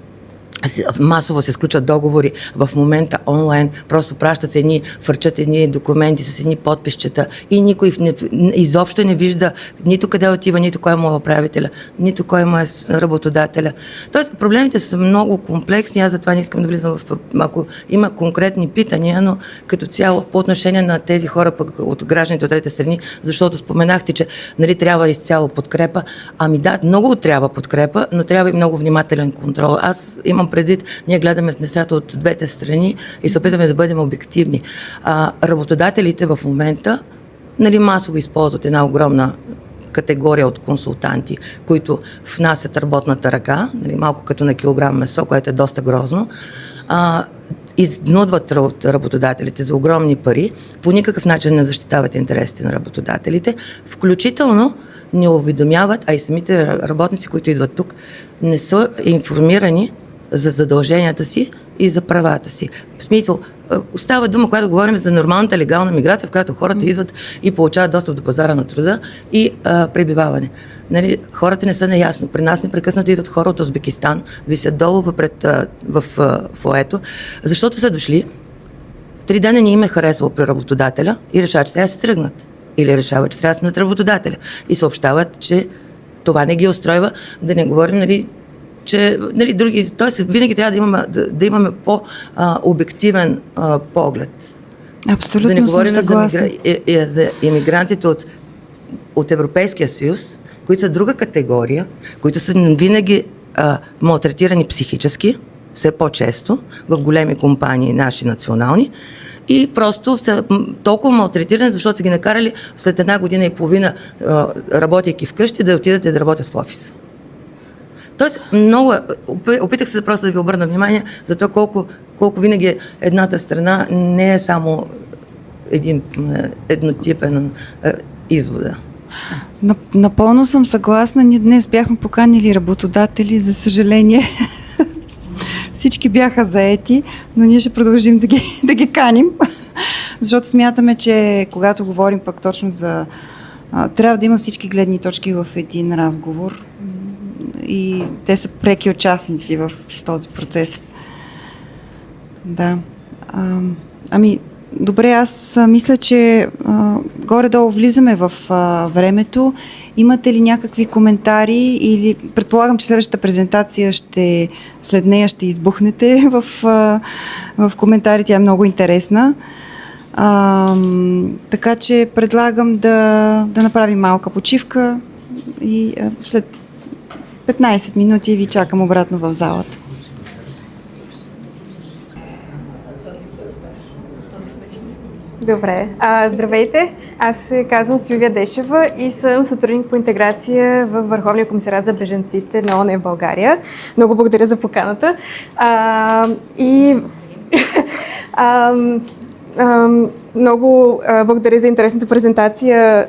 масово се сключват договори в момента онлайн, просто пращат се фърчат едни документи с едни подписчета и никой изобщо не вижда нито къде отива, нито кой му е управителя, нито кой му е работодателя. Тоест проблемите са много комплексни, аз затова не искам да влизам ако има конкретни питания, но като цяло по отношение на тези хора пък от гражданите от трети страни, защото споменахте, че нали, трябва изцяло подкрепа. Ами да, много трябва подкрепа, но трябва и много внимателен контрол. Аз имам предвид, ние гледаме нещата от двете страни и се опитваме да бъдем обективни. Работодателите в момента нали, масово използват една огромна категория от консултанти, които внасят работната ръка, нали, малко като на килограм месо, което е доста грозно, изнудват работодателите за огромни пари, по никакъв начин не защитават интересите на работодателите, включително не уведомяват, а и самите работници, които идват тук, не са информирани за задълженията си и за правата си. В смисъл, остава дума, когато говорим за нормалната легална миграция, в която хората идват и получават достъп до пазара на труда и пребиваване. Нали, хората не са наясно. При нас непрекъснато идват хора от Узбекистан, висят долу в фоето, защото са дошли. 3 дена не им е харесало при работодателя и решават, че трябва да се тръгнат. или решават, че трябва да сменят работодателя и съобщават, че това не ги устройва, да не говорим, нали, че други, т.е. винаги трябва да имаме по-обективен поглед. Абсолютно да не говорим съм съгласна. за иммигрантите от Европейския съюз, които са друга категория, които са винаги малтретирани психически, все по-често, в големи компании, наши национални, и просто са толкова малтретирани, защото са ги накарали след 1 година и половина, работейки вкъщи, да отидат и да работят в офис. Тоест, опитах се просто да ви обърна внимание за това колко винаги едната страна не е само еднотипен извода. Напълно съм съгласна. Ние днес бяхме поканили работодатели, за съжаление. Всички бяха заети, но ние ще продължим да ги каним, защото смятаме, че когато говорим пък точно за... трябва да има всички гледни точки в един разговор и те са преки участници в този процес. Да. Добре, аз мисля, че горе-долу влизаме в времето. Имате ли някакви коментари или предполагам, че следващата презентация след нея ще избухнете в коментари, тя е много интересна. Така че предлагам да направим малка почивка и след 15 минути ви чакам обратно в залата. Добре. Здравейте! Аз се казвам Силвия Дешева и съм сътрудник по интеграция във Върховния комисариат за бежанците на ООН в България. Много благодаря за поканата. Много благодаря за интересната презентация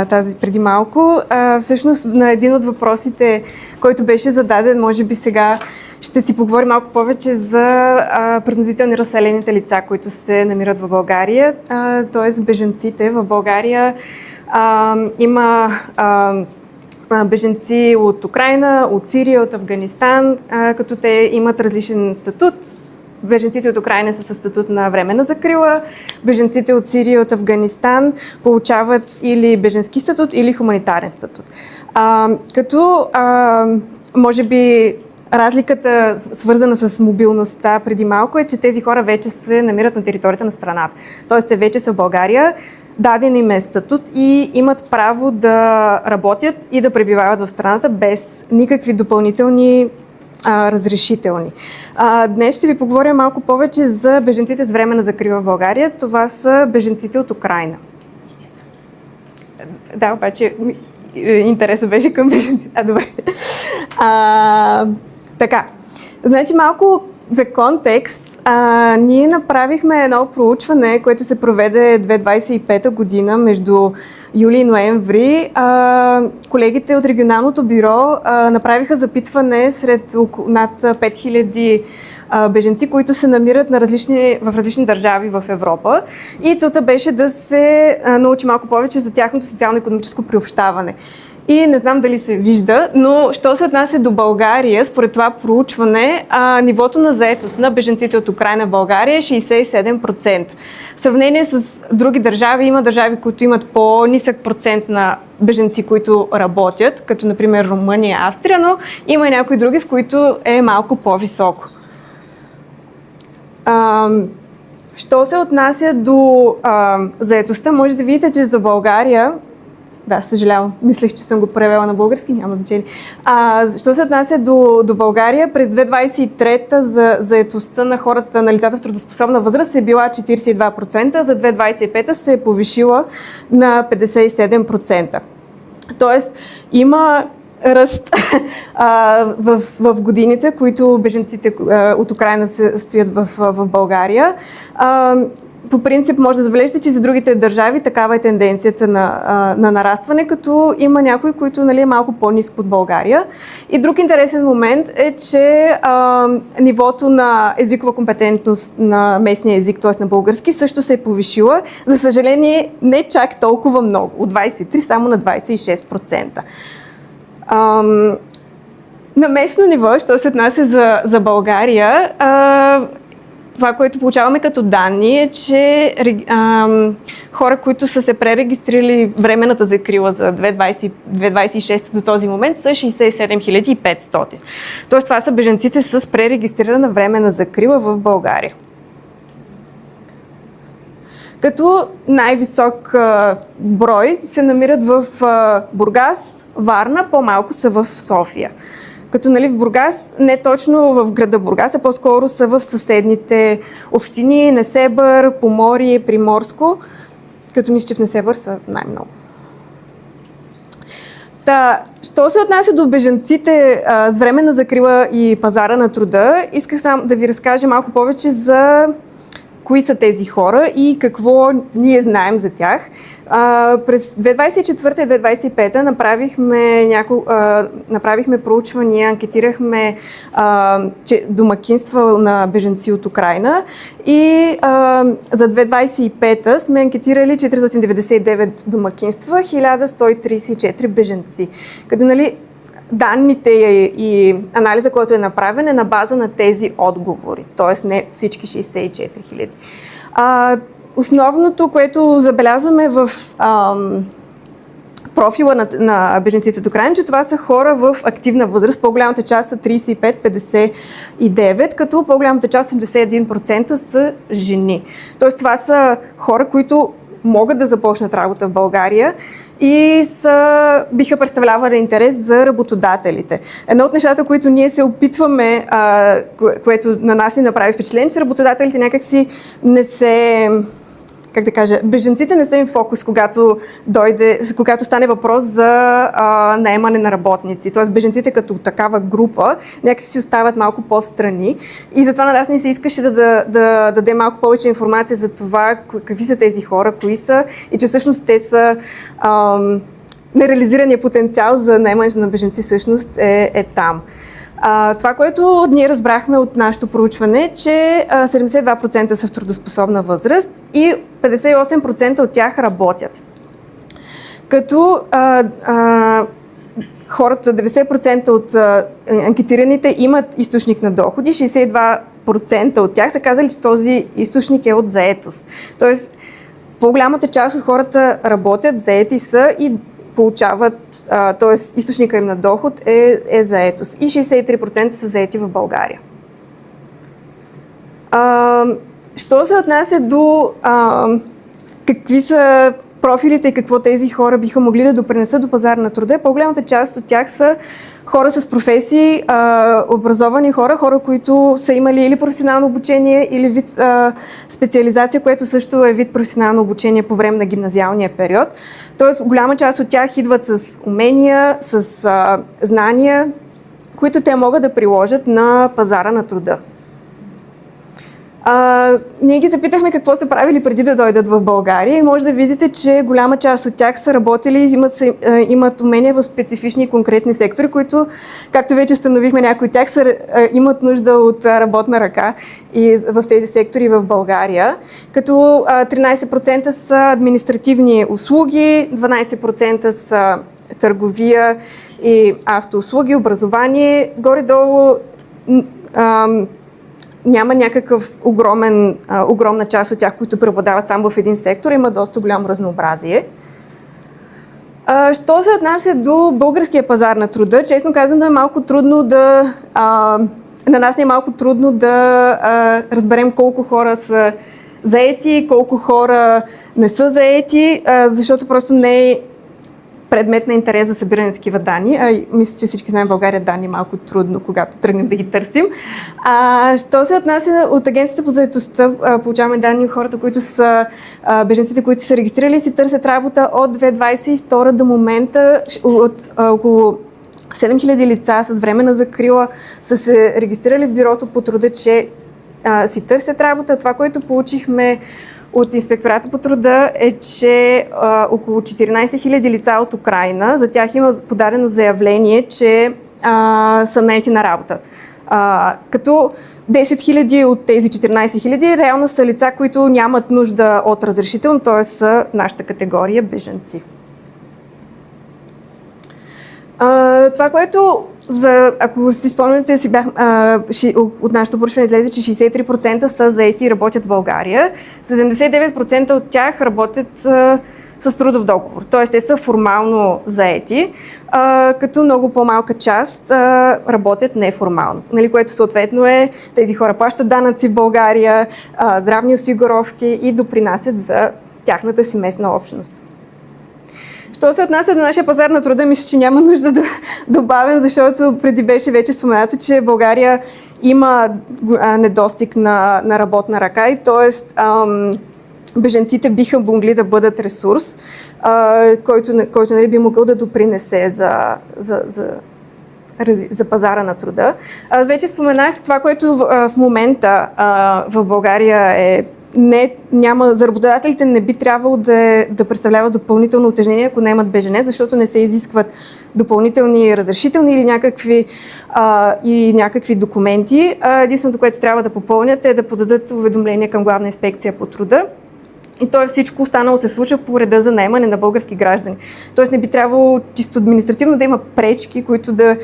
тази преди малко. Всъщност на един от въпросите, който беше зададен, може би сега ще си поговорим малко повече за принудително разселените лица, които се намират в България, т.е. бежанците в България. Има бежанци от Украйна, от Сирия, от Афганистан, като те имат различен статут. Бежанците от Украйна са със статут на временна закрила, бежанците от Сирия и от Афганистан получават или бежански статут, или хуманитарен статут. Може би разликата, свързана с мобилността преди малко, е, че тези хора вече се намират на територията на страната. Тоест, те вече са в България, даден им е статут и имат право да работят и да пребивават в страната без никакви допълнителни разрешителни. Днес ще ви поговоря малко повече за бежанците с временна закрила в България. Това са бежанците от Украйна. Да, обаче интересът беше към бежанците. Добре. Така, значи малко за контекст. Ние направихме едно проучване, което се проведе 2025 година между юли и ноември. Колегите от регионалното бюро направиха запитване сред над 5000 бежанци, които се намират в различни държави в Европа. И целта беше да се научи малко повече за тяхното социално-икономическо приобщаване. И не знам дали се вижда, но що се отнася до България, според това проучване, нивото на заетост на бежанците от Украйна в България е 67%. В сравнение с други държави, има държави, които имат по-нисък процент на бежанци, които работят, като например Румъния и Австрия, но има и някои други, в които е малко по-високо. Що се отнася до заетостта, може да видите, че за България, да, съжалявам, мислех, че съм го превела на български, няма значение. Що се отнася до България, през 2023 за заетостта на хората, на лицата в трудоспособна възраст е била 42%, за 2025 се е повишила на 57%. Тоест, има ръст в годините, които бежанците от Украйна стоят в България. По принцип може да забележите, че за другите държави такава е тенденцията на нарастване, като има някои, които е малко по-ниско от България. И друг интересен момент е, че нивото на езикова компетентност на местния език, т.е. на български, също се е повишила. За съжаление, не чак толкова много. От 23 само на 26%. На местно ниво, що се отнася за България, това, което получаваме като данни е, че хора, които са се пререгистрирали временната закрила за 2026 до този момент са 67 500. Тоест това са бежанците с пререгистрирана временна закрила в България. Като най-висок брой се намират в Бургас, Варна, по-малко са в София. Като нали, в Бургас, не точно в града Бургас, а по-скоро са в съседните общини, Несебър, Поморие, Приморско, като мисля, че в Несебър са най-много. Що се отнася до бежанците с временна закрила и пазара на труда, исках само да ви разкажа малко повече за кои са тези хора и какво ние знаем за тях. През 2024 и 2025 направихме проучвания, анкетирахме домакинства на бежанци от Украйна и за 2025 сме анкетирали 499 домакинства, 1134 бежанци. Като нали, данните и анализа, който е направен, е на база на тези отговори, т.е. не всички 64 000. Основното, което забелязваме в профила на бежанците от Украйна, че това са хора в активна възраст. По-голямата част са 35-59, като по-голямата част 81% са жени. Тоест това са хора, които могат да започнат работа в България и биха представлявали интерес за работодателите. Едно от нещата, които ние се опитваме, което на нас ни направи впечатление, че работодателите някакси не се... Как да кажа, бежанците не са им фокус, когато стане въпрос за наемане на работници. Тоест бежанците като такава група някак си остават малко по-встрани. И затова на нас ни се искаше да даде малко повече информация за това какви са тези хора, кои са и че всъщност те са нереализирания потенциал за наемането на бежанци всъщност е там. Това, което ние разбрахме от нашето проучване, че 72% са в трудоспособна възраст и 58% от тях работят. Като хората, 90% от анкетираните имат източник на доходи, 62% от тях са казали, че този източник е от заетост. Тоест, по-голямата част от хората работят, заети са и получават, т.е. източника им на доход е заетост. И 63% са заети в България. Що се отнася до какви са профилите и какво тези хора биха могли да допринесат до пазара на труда, по-голямата част от тях са хора с професии, образовани хора, които са имали или професионално обучение, или вид специализация, което също е вид професионално обучение по време на гимназиалния период. Тоест, голяма част от тях идват с умения, с знания, които те могат да приложат на пазара на труда. Ние ги запитахме какво са правили преди да дойдат в България и може да видите, че голяма част от тях са работили и имат умения в специфични и конкретни сектори, които, както вече установихме, някои от тях имат нужда от работна ръка и в тези сектори в България, като 13% са административни услуги, 12% са търговия и автоуслуги, образование, горе-долу няма някакъв огромна част от тях, които преобладават само в един сектор, има доста голямо разнообразие. Що се отнася до българския пазар на труда, честно казано е малко трудно на нас не е малко трудно да разберем колко хора са заети, колко хора не са заети, защото просто не е предмет на интерес за събиране на такива данни. Мисля, че всички знаем, в България данни е малко трудно, когато тръгнем да ги търсим. Що се отнася от Агенцията по заетостта, получаваме данни от хората, които са бежанците, които са регистрирали и си търсят работа от 2022 до момента. От около 7000 лица с временна закрила са се регистрирали в бюрото по труда, че си търсят работа. Това, което получихме от Инспектората по труда е, че около 14 000 лица от Украйна, за тях има подадено заявление, че са наети на работа. Като 10 000 от тези 14 000 реално са лица, които нямат нужда от разрешително, т.е. са нашата категория бежанци. Това, което ако си спомняте, от нашето проучване излезе, че 63% са заети и работят в България. 79% от тях работят с трудов договор. Т.е. те са формално заети, като много по-малка част работят неформално. Нали, което съответно е, тези хора плащат данъци в България, здравни осигуровки и допринасят за тяхната си местна общност. Що се отнася до нашия пазар на труда, мисля, че няма нужда да добавям, защото преди беше вече споменато, че България има недостиг на работна ръка и т.е. бежанците биха могли да бъдат ресурс, който нали, би могъл да допринесе за пазара на труда. Аз вече споменах това, което в момента в България за работодателите не би трябвало да представляват допълнително утежнение, ако наемат беженец, защото не се изискват допълнителни разрешителни или някакви документи. Единственото, което трябва да попълнят е да подадат уведомление към Главна инспекция по труда. И т.е. всичко останало се случва по реда за наемане на български граждани. Т.е. не би трябвало чисто административно да има пречки, които да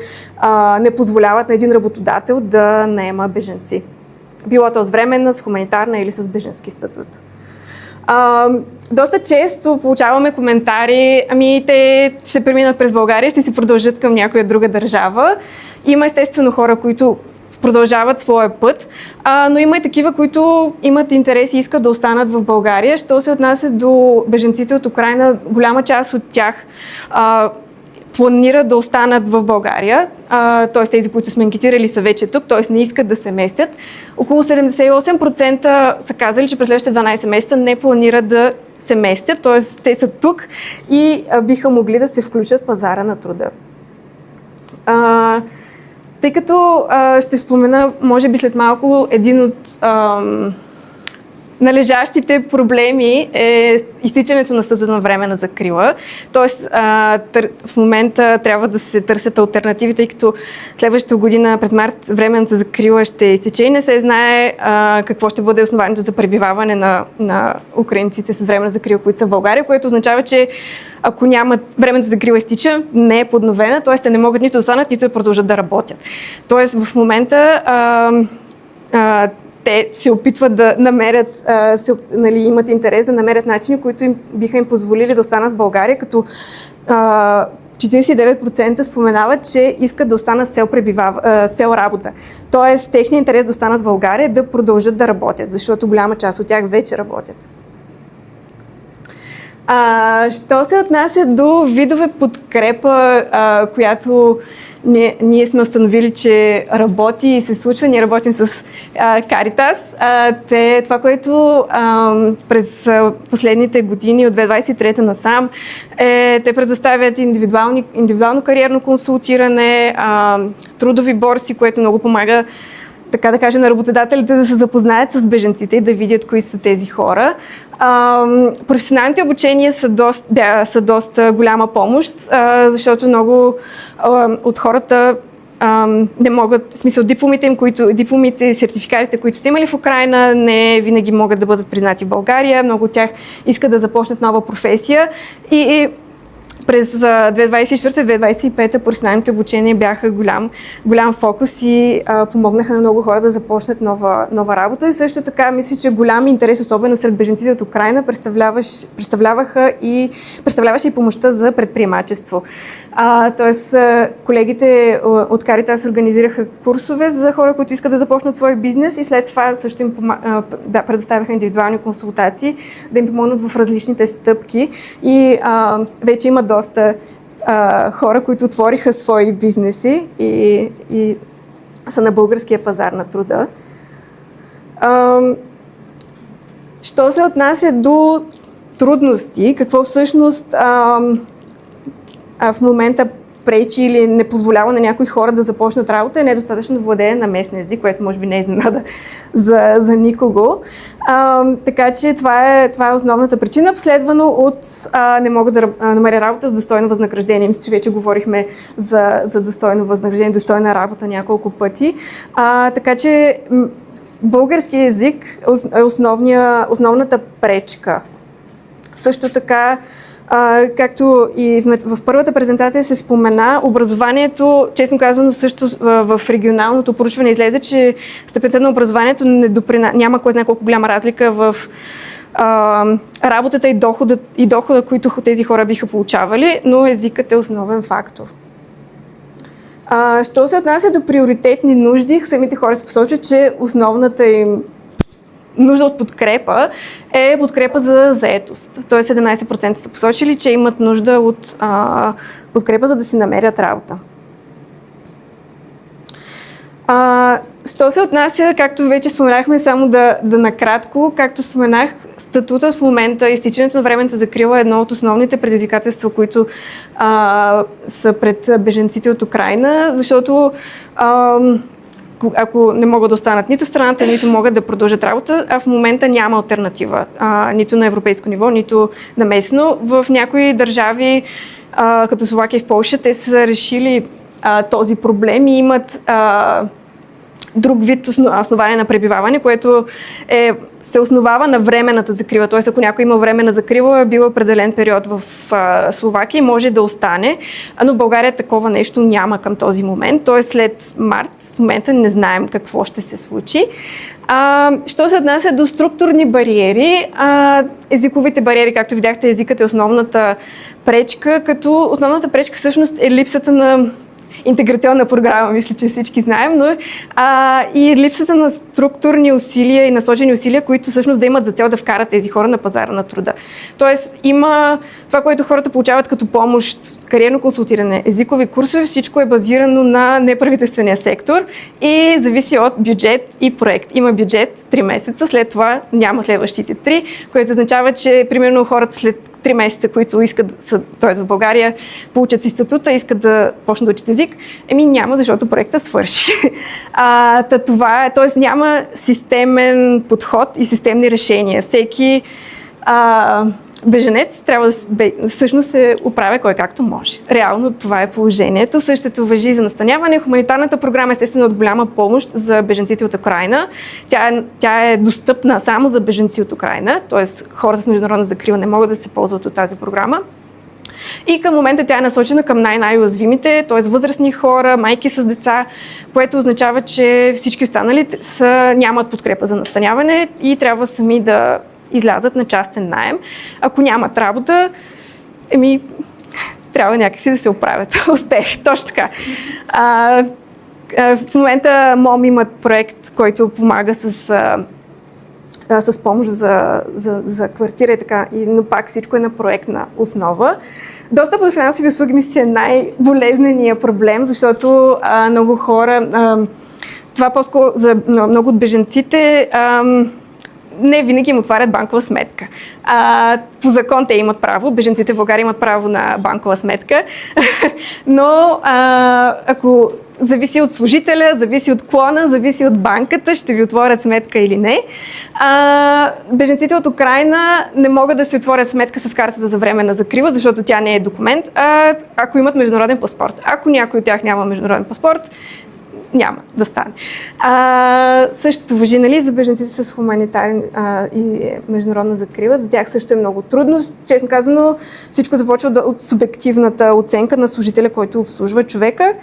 не позволяват на един работодател да наема бежанци. Било то с временна, с хуманитарна или с бежански статут. Доста често получаваме коментари, те ще преминат през България, ще си продължат към някоя друга държава. Има естествено хора, които продължават своя път, но има и такива, които имат интерес и искат да останат в България. Що се отнася до бежанците от Украйна, голяма част от тях планират да останат в България, т.е. тези, които сме анкетирали, са вече тук, т.е. не искат да се местят. Около 78% са казали, че през следващите 12 месеца не планират да се местят, т.е. те са тук и биха могли да се включат в пазара на труда. Тъй като ще спомена, може би след малко, един от належащите проблеми е изтичането на статут на временна закрила. Тоест, в момента трябва да се търсят алтернативи, тъй като следващата година, през март, временната закрила ще изтече и не се знае какво ще бъде основанието за пребиваване на украинците с временна закрила, които са в България, което означава, че ако нямат временната закрила изтича, не е подновена, т.е. те не могат нито да останат, нито да продължат да работят. Тоест, в момента те се опитват да намерят, имат интерес да намерят начини, които биха им позволили да останат в България, като 49% споменават, че искат да останат с цел работа. Тоест, техният интерес да останат в България е да продължат да работят, защото голяма част от тях вече работят. Що се отнася до видове подкрепа, която ние сме установили, че работи и се случва, ние работим с Caritas. Това, което през последните години от 2023 насам, те предоставят индивидуално кариерно консултиране, трудови борси, което много помага, така да кажа, на работодателите да се запознаят с бежанците и да видят кои са тези хора. Професионалните обучения са доста голяма помощ, защото много от хората не могат, в смисъл дипломите и сертификатите, които са имали в Украйна, не винаги могат да бъдат признати в България. Много от тях искат да започнат нова професия и през 2024-2025 професионалните обучения бяха голям фокус и помогнаха на много хора да започнат нова работа. И също така мисля, че голям интерес, особено сред бежанците от Украйна, представляваше и помощта за предприемачество. Тоест, колегите от Caritas организираха курсове за хора, които искат да започнат свой бизнес и след това също им предоставяха индивидуални консултации, да им помогнат в различните стъпки. И вече има доста хора, които отвориха свои бизнеси и са на българския пазар на труда. Що се отнася до трудности, какво всъщност в момента пречи или не позволява на някои хора да започнат работа, е недостатъчно да владее на местния език, което може би не е изненада за никого. Така че това е основната причина, последвано от не мога да намеря работа с достойно възнаграждение. Мисля, че вече говорихме за достойно възнаграждение, достойна работа няколко пъти. Така че български език е основната пречка. Също така, както и в първата презентация се спомена, образованието, честно казано, също в регионалното проучване излезе, че степента на образованието няма кой знае колко голяма разлика в работата и дохода, които тези хора биха получавали, но езикът е основен фактор. Що се отнася до приоритетни нужди, самите хора се посочват, че основната им нужда от подкрепа е подкрепа за заетост. Тоест 17% са посочили, че имат нужда от подкрепа, за да си намерят работа. Що се отнася, както вече споменахме, само да накратко, както споменах, статутът в момента, изтичането на временната закрила е едно от основните предизвикателства, които са пред бежанците от Украйна, защото ако не могат да останат нито в страната, нито могат да продължат работа, а в момента няма алтернатива, нито на европейско ниво, нито на местно. В някои държави, като Словакия и в Полша, те са решили този проблем и имат друг вид основание на пребиваване, което се основава на временната закрила. Т.е. ако някой има временна закрила, е бил определен период в Словакия и може да остане, но в България такова нещо няма към този момент. Т.е. след март, в момента не знаем какво ще се случи. Що се отнася до структурни бариери, езиковите бариери, както видяхте, езикът е основната пречка, като основната пречка всъщност е липсата на интеграционна програма, мисля, че всички знаем, но и липсата на структурни усилия и насочени усилия, които всъщност да имат за цел да вкарат тези хора на пазара на труда. Тоест има това, което хората получават като помощ, кариерно консултиране, езикови курсове, всичко е базирано на неправителствения сектор и зависи от бюджет и проект. Има бюджет 3 месеца, след това няма следващите 3, което означава, че примерно хората след 3 месеца, които искат, т.е. в България, получат си статута, искат да почнат да учат език, няма, защото проектът свърши. Това е, т.е. няма системен подход и системни решения. Всеки беженец трябва да всъщност се оправя кой както може. Реално това е положението. Същото важи за настаняване. Хуманитарната програма естествено е от голяма помощ за беженците от Украйна. Тя е достъпна само за беженци от Украйна, т.е. хората с международна закрила не могат да се ползват от тази програма. И към момента тя е насочена към най-уязвимите, т.е. възрастни хора, майки с деца, което означава, че всички останали нямат подкрепа за настаняване и трябва сами да излязат на частен наем. Ако нямат работа, трябва някакси да се оправят. Успех, точно така. В момента МОМ имат проект, който помага с помощ за квартира и така, но пак всичко е на проектна основа. Достъп до финансови услуги мисля, че е най-болезненият проблем, защото много хора, това по-скоро за много от бежанците, не винаги им отварят банкова сметка. По закон те имат право, бежанците в България имат право на банкова сметка, но ако зависи от служителя, зависи от клона, зависи от банката, ще ви отворят сметка или не. Бежанците от Украйна не могат да си отворят сметка с картата за временна закрила, защото тя не е документ, ако имат международен паспорт. Ако някой от тях няма международен паспорт, няма да стане. Същото важи, за бежанците с хуманитарен и международна закрила. За тях също е много трудно. Честно казано, всичко започва от субективната оценка на служителя, който обслужва човека,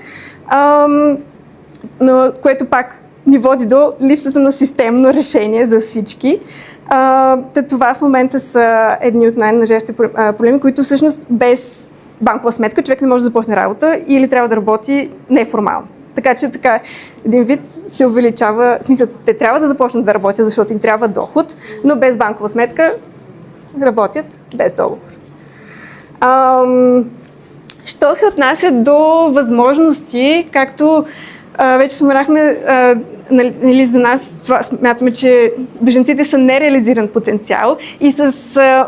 но което пак ни води до липсата на системно решение за всички. Това в момента са едни от най-належащите проблеми, които всъщност без банкова сметка човек не може да започне работа или трябва да работи неформално. Така че един вид се увеличава, в смисъл, те трябва да започнат да работят, защото им трябва доход, но без банкова сметка работят без договор. Що се отнася до възможности, както вече споменахме, за нас това смятаме, че бежанците са нереализиран потенциал и с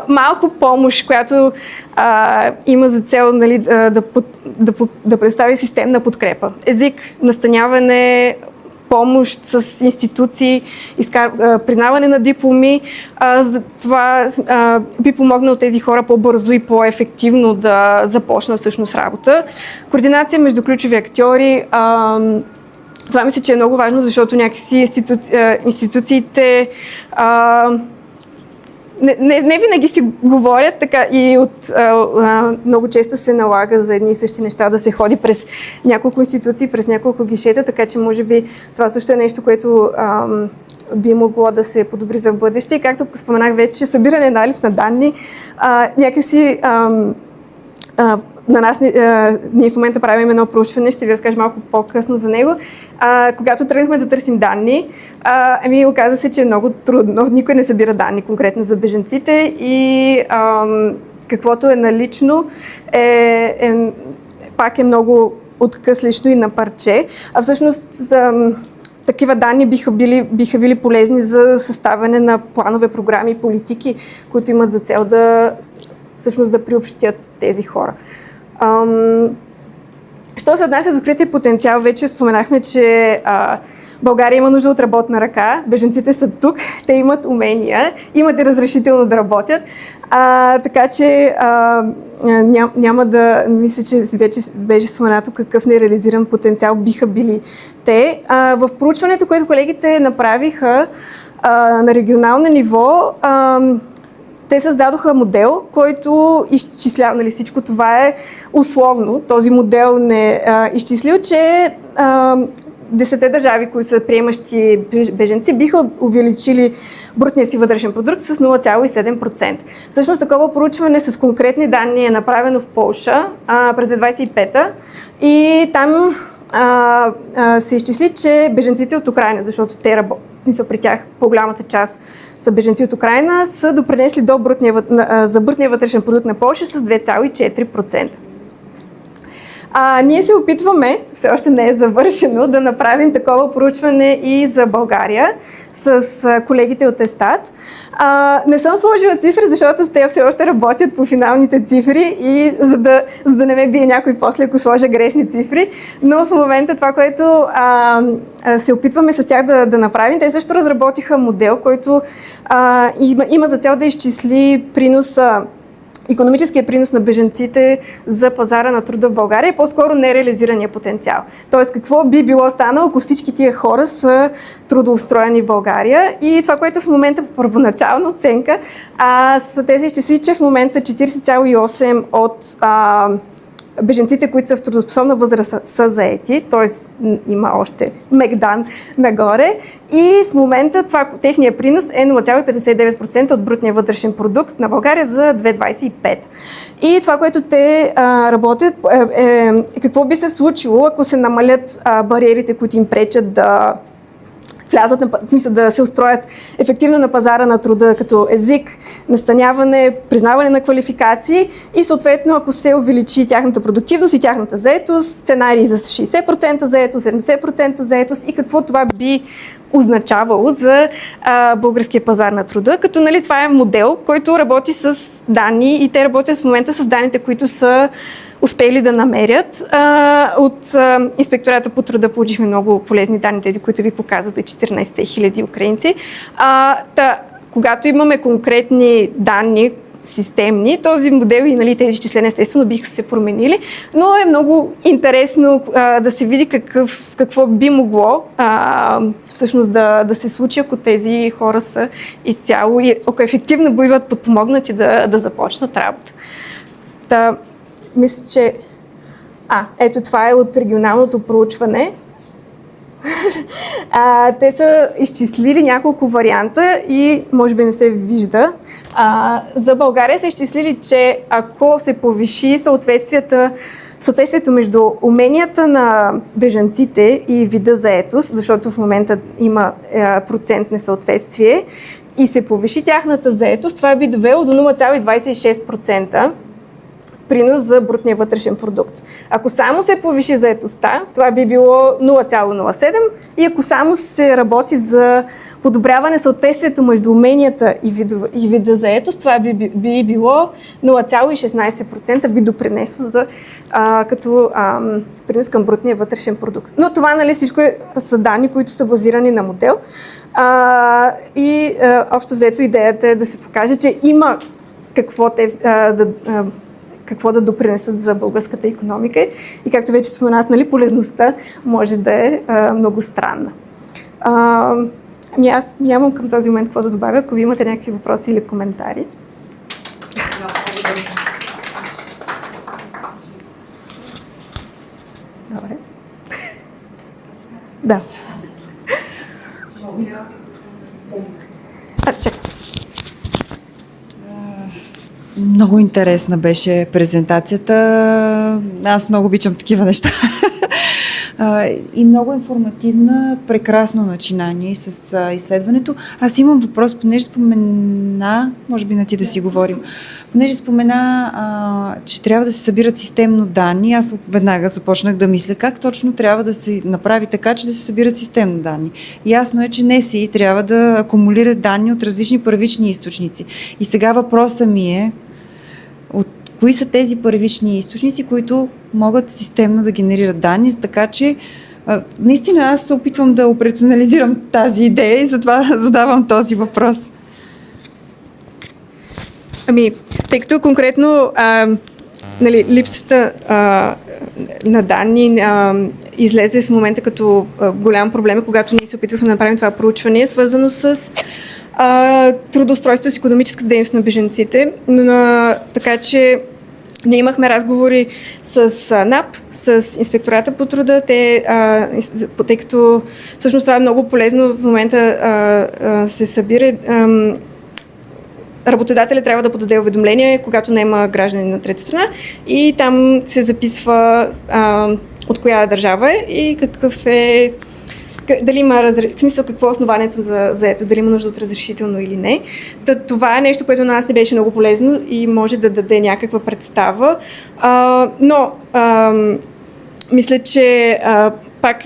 малко помощ, която има за цел да представи системна подкрепа. Език, настаняване, помощ с институции, признаване на дипломи. Това би помогнало тези хора по-бързо и по-ефективно да започнат всъщност работа. Координация между ключови актьори. Това мисля, че е много важно, защото някакси институциите не винаги си говорят така и много често се налага за едни и същи неща да се ходи през няколко институции, през няколко гишета, така че може би това също е нещо, което би могло да се подобри за бъдеще. И както споменах вече, събиране анализ на данни, някакси на нас, ние в момента правим едно проучване, ще ви разкажа малко по-късно за него. Когато тръгнахме да търсим данни, оказа се, че е много трудно. Никой не събира данни конкретно за бежанците и каквото е налично пак е много откъслично и на парче. А всъщност такива данни биха били полезни за съставяне на планове, програми и политики, които имат за цел да приобщят тези хора. Що се отнася до открития потенциал, вече споменахме, че България има нужда от работна ръка, бежанците са тук, те имат умения, имат и разрешително да работят, така че няма да мисля, че вече беше споменато какъв нереализиран потенциал биха били те. В проучването, което колегите направиха на регионално ниво, те създадоха модел, който изчислява, нали, всичко това е условно. Този модел не изчислил, че 10 държави, които са приемащи беженци, биха увеличили брутния си вътрешен продукт с 0,7%. Всъщност такова проучване с конкретни данни е направено в Полша през 2025 и там се изчисли, че беженците от Украйна, защото те работят, при тях по-голямата част са беженци от Украйна, са допринесли за брутния вътрешен продукт на Полша с 2,4%. Ние се опитваме, все още не е завършено, да направим такова проучване и за България с колегите от Естат. Не съм сложила цифри, защото те все още работят по финалните цифри и за да не ме бие някой после, ако сложа грешни цифри. Но в момента това, което се опитваме с тях да направим, те също разработиха модел, който има за цел да изчисли приноса, икономическия принос на бежанците за пазара на труда в България, по-скоро нереализирания потенциал. Тоест, какво би било станало, ако всички тия хора са трудоустроени в България. И това, което в момента в първоначална оценка, са тези изчисли, че в момента 40,8 от беженците, които са в трудоспособна възраст, са заети, т.е. има още мегдан нагоре и в момента техният принос е 0,59% от брутния вътрешен продукт на България за 2025. И това, което те работят е какво би се случило, ако се намалят бариерите, които им пречат да влязат, в смисъл да се устроят ефективно на пазара на труда, като език, настаняване, признаване на квалификации и съответно, ако се увеличи тяхната продуктивност и тяхната заетост, сценарии за 60% заетост, 70% заетост и какво това би означавало за българския пазар на труда, като нали, това е модел, който работи с данни и те работят в момента с данните, които са успели да намерят. От Инспектората по труда получихме много полезни данни, тези, които ви показах за 14 000 украинци. Когато имаме конкретни данни, системни, този модел и нали, тези изчисления естествено биха се променили, но е много интересно да се види какво би могло всъщност да се случи, ако тези хора са изцяло и ако ефективно биват подпомогнати да започнат работа. Мисля, че... ето това е от регионалното проучване. Те са изчислили няколко варианта и може би не се вижда. За България са изчислили, че ако се повиши съответствието между уменията на бежанците и вида заетост, защото в момента има процент несъответствие, и се повиши тяхната заетост, това би довело до 0,26% принос за брутния вътрешен продукт. Ако само се повиши заетостта, това би било 0,07 и ако само се работи за подобряване съответствието между уменията и вида заетост, това би било 0,16% би допринесло като принос към брутния вътрешен продукт. Но това нали, всичко са данни, които са базирани на модел. Общо взето идеята е да се покаже, че има какво да допринесат за българската икономика и както вече споменат, нали, полезността може да е много странна. Аз нямам към този момент какво да добавя. Ако ви имате някакви въпроси или коментари. Добре. Да. Чакай. Много интересна беше презентацията. Аз много обичам такива неща. И много информативна, прекрасно начинание с изследването. Аз имам въпрос, понеже спомена, може би на ти да си говорим, понеже спомена, че трябва да се събират системно данни, аз веднага започнах да мисля как точно трябва да се направи така, че да се събират системно данни. Ясно е, че НСИ трябва да акумулира данни от различни първични източници. И сега въпросът ми е, кои са тези първични източници, които могат системно да генерират данни, така че наистина аз се опитвам да операционализирам тази идея и затова задавам този въпрос. Тъй като конкретно липсата на данни излезе в момента като голям проблем, когато ние се опитвахме да направим това проучване, свързано с трудоустройство и икономическа дейност на бежанците. Така че ние имахме разговори с НАП, с Инспектората по труда, тъй като всъщност това е много полезно в момента се събира. Работодателят трябва да подаде уведомление, когато наема граждани на трета страна и там се записва от коя държава е и какъв е, дали има в смисъл какво е основанието за заето, дали има нужда от разрешително или не. Това е нещо, което на нас не беше много полезно и може да даде някаква представа. Но мисля, че пак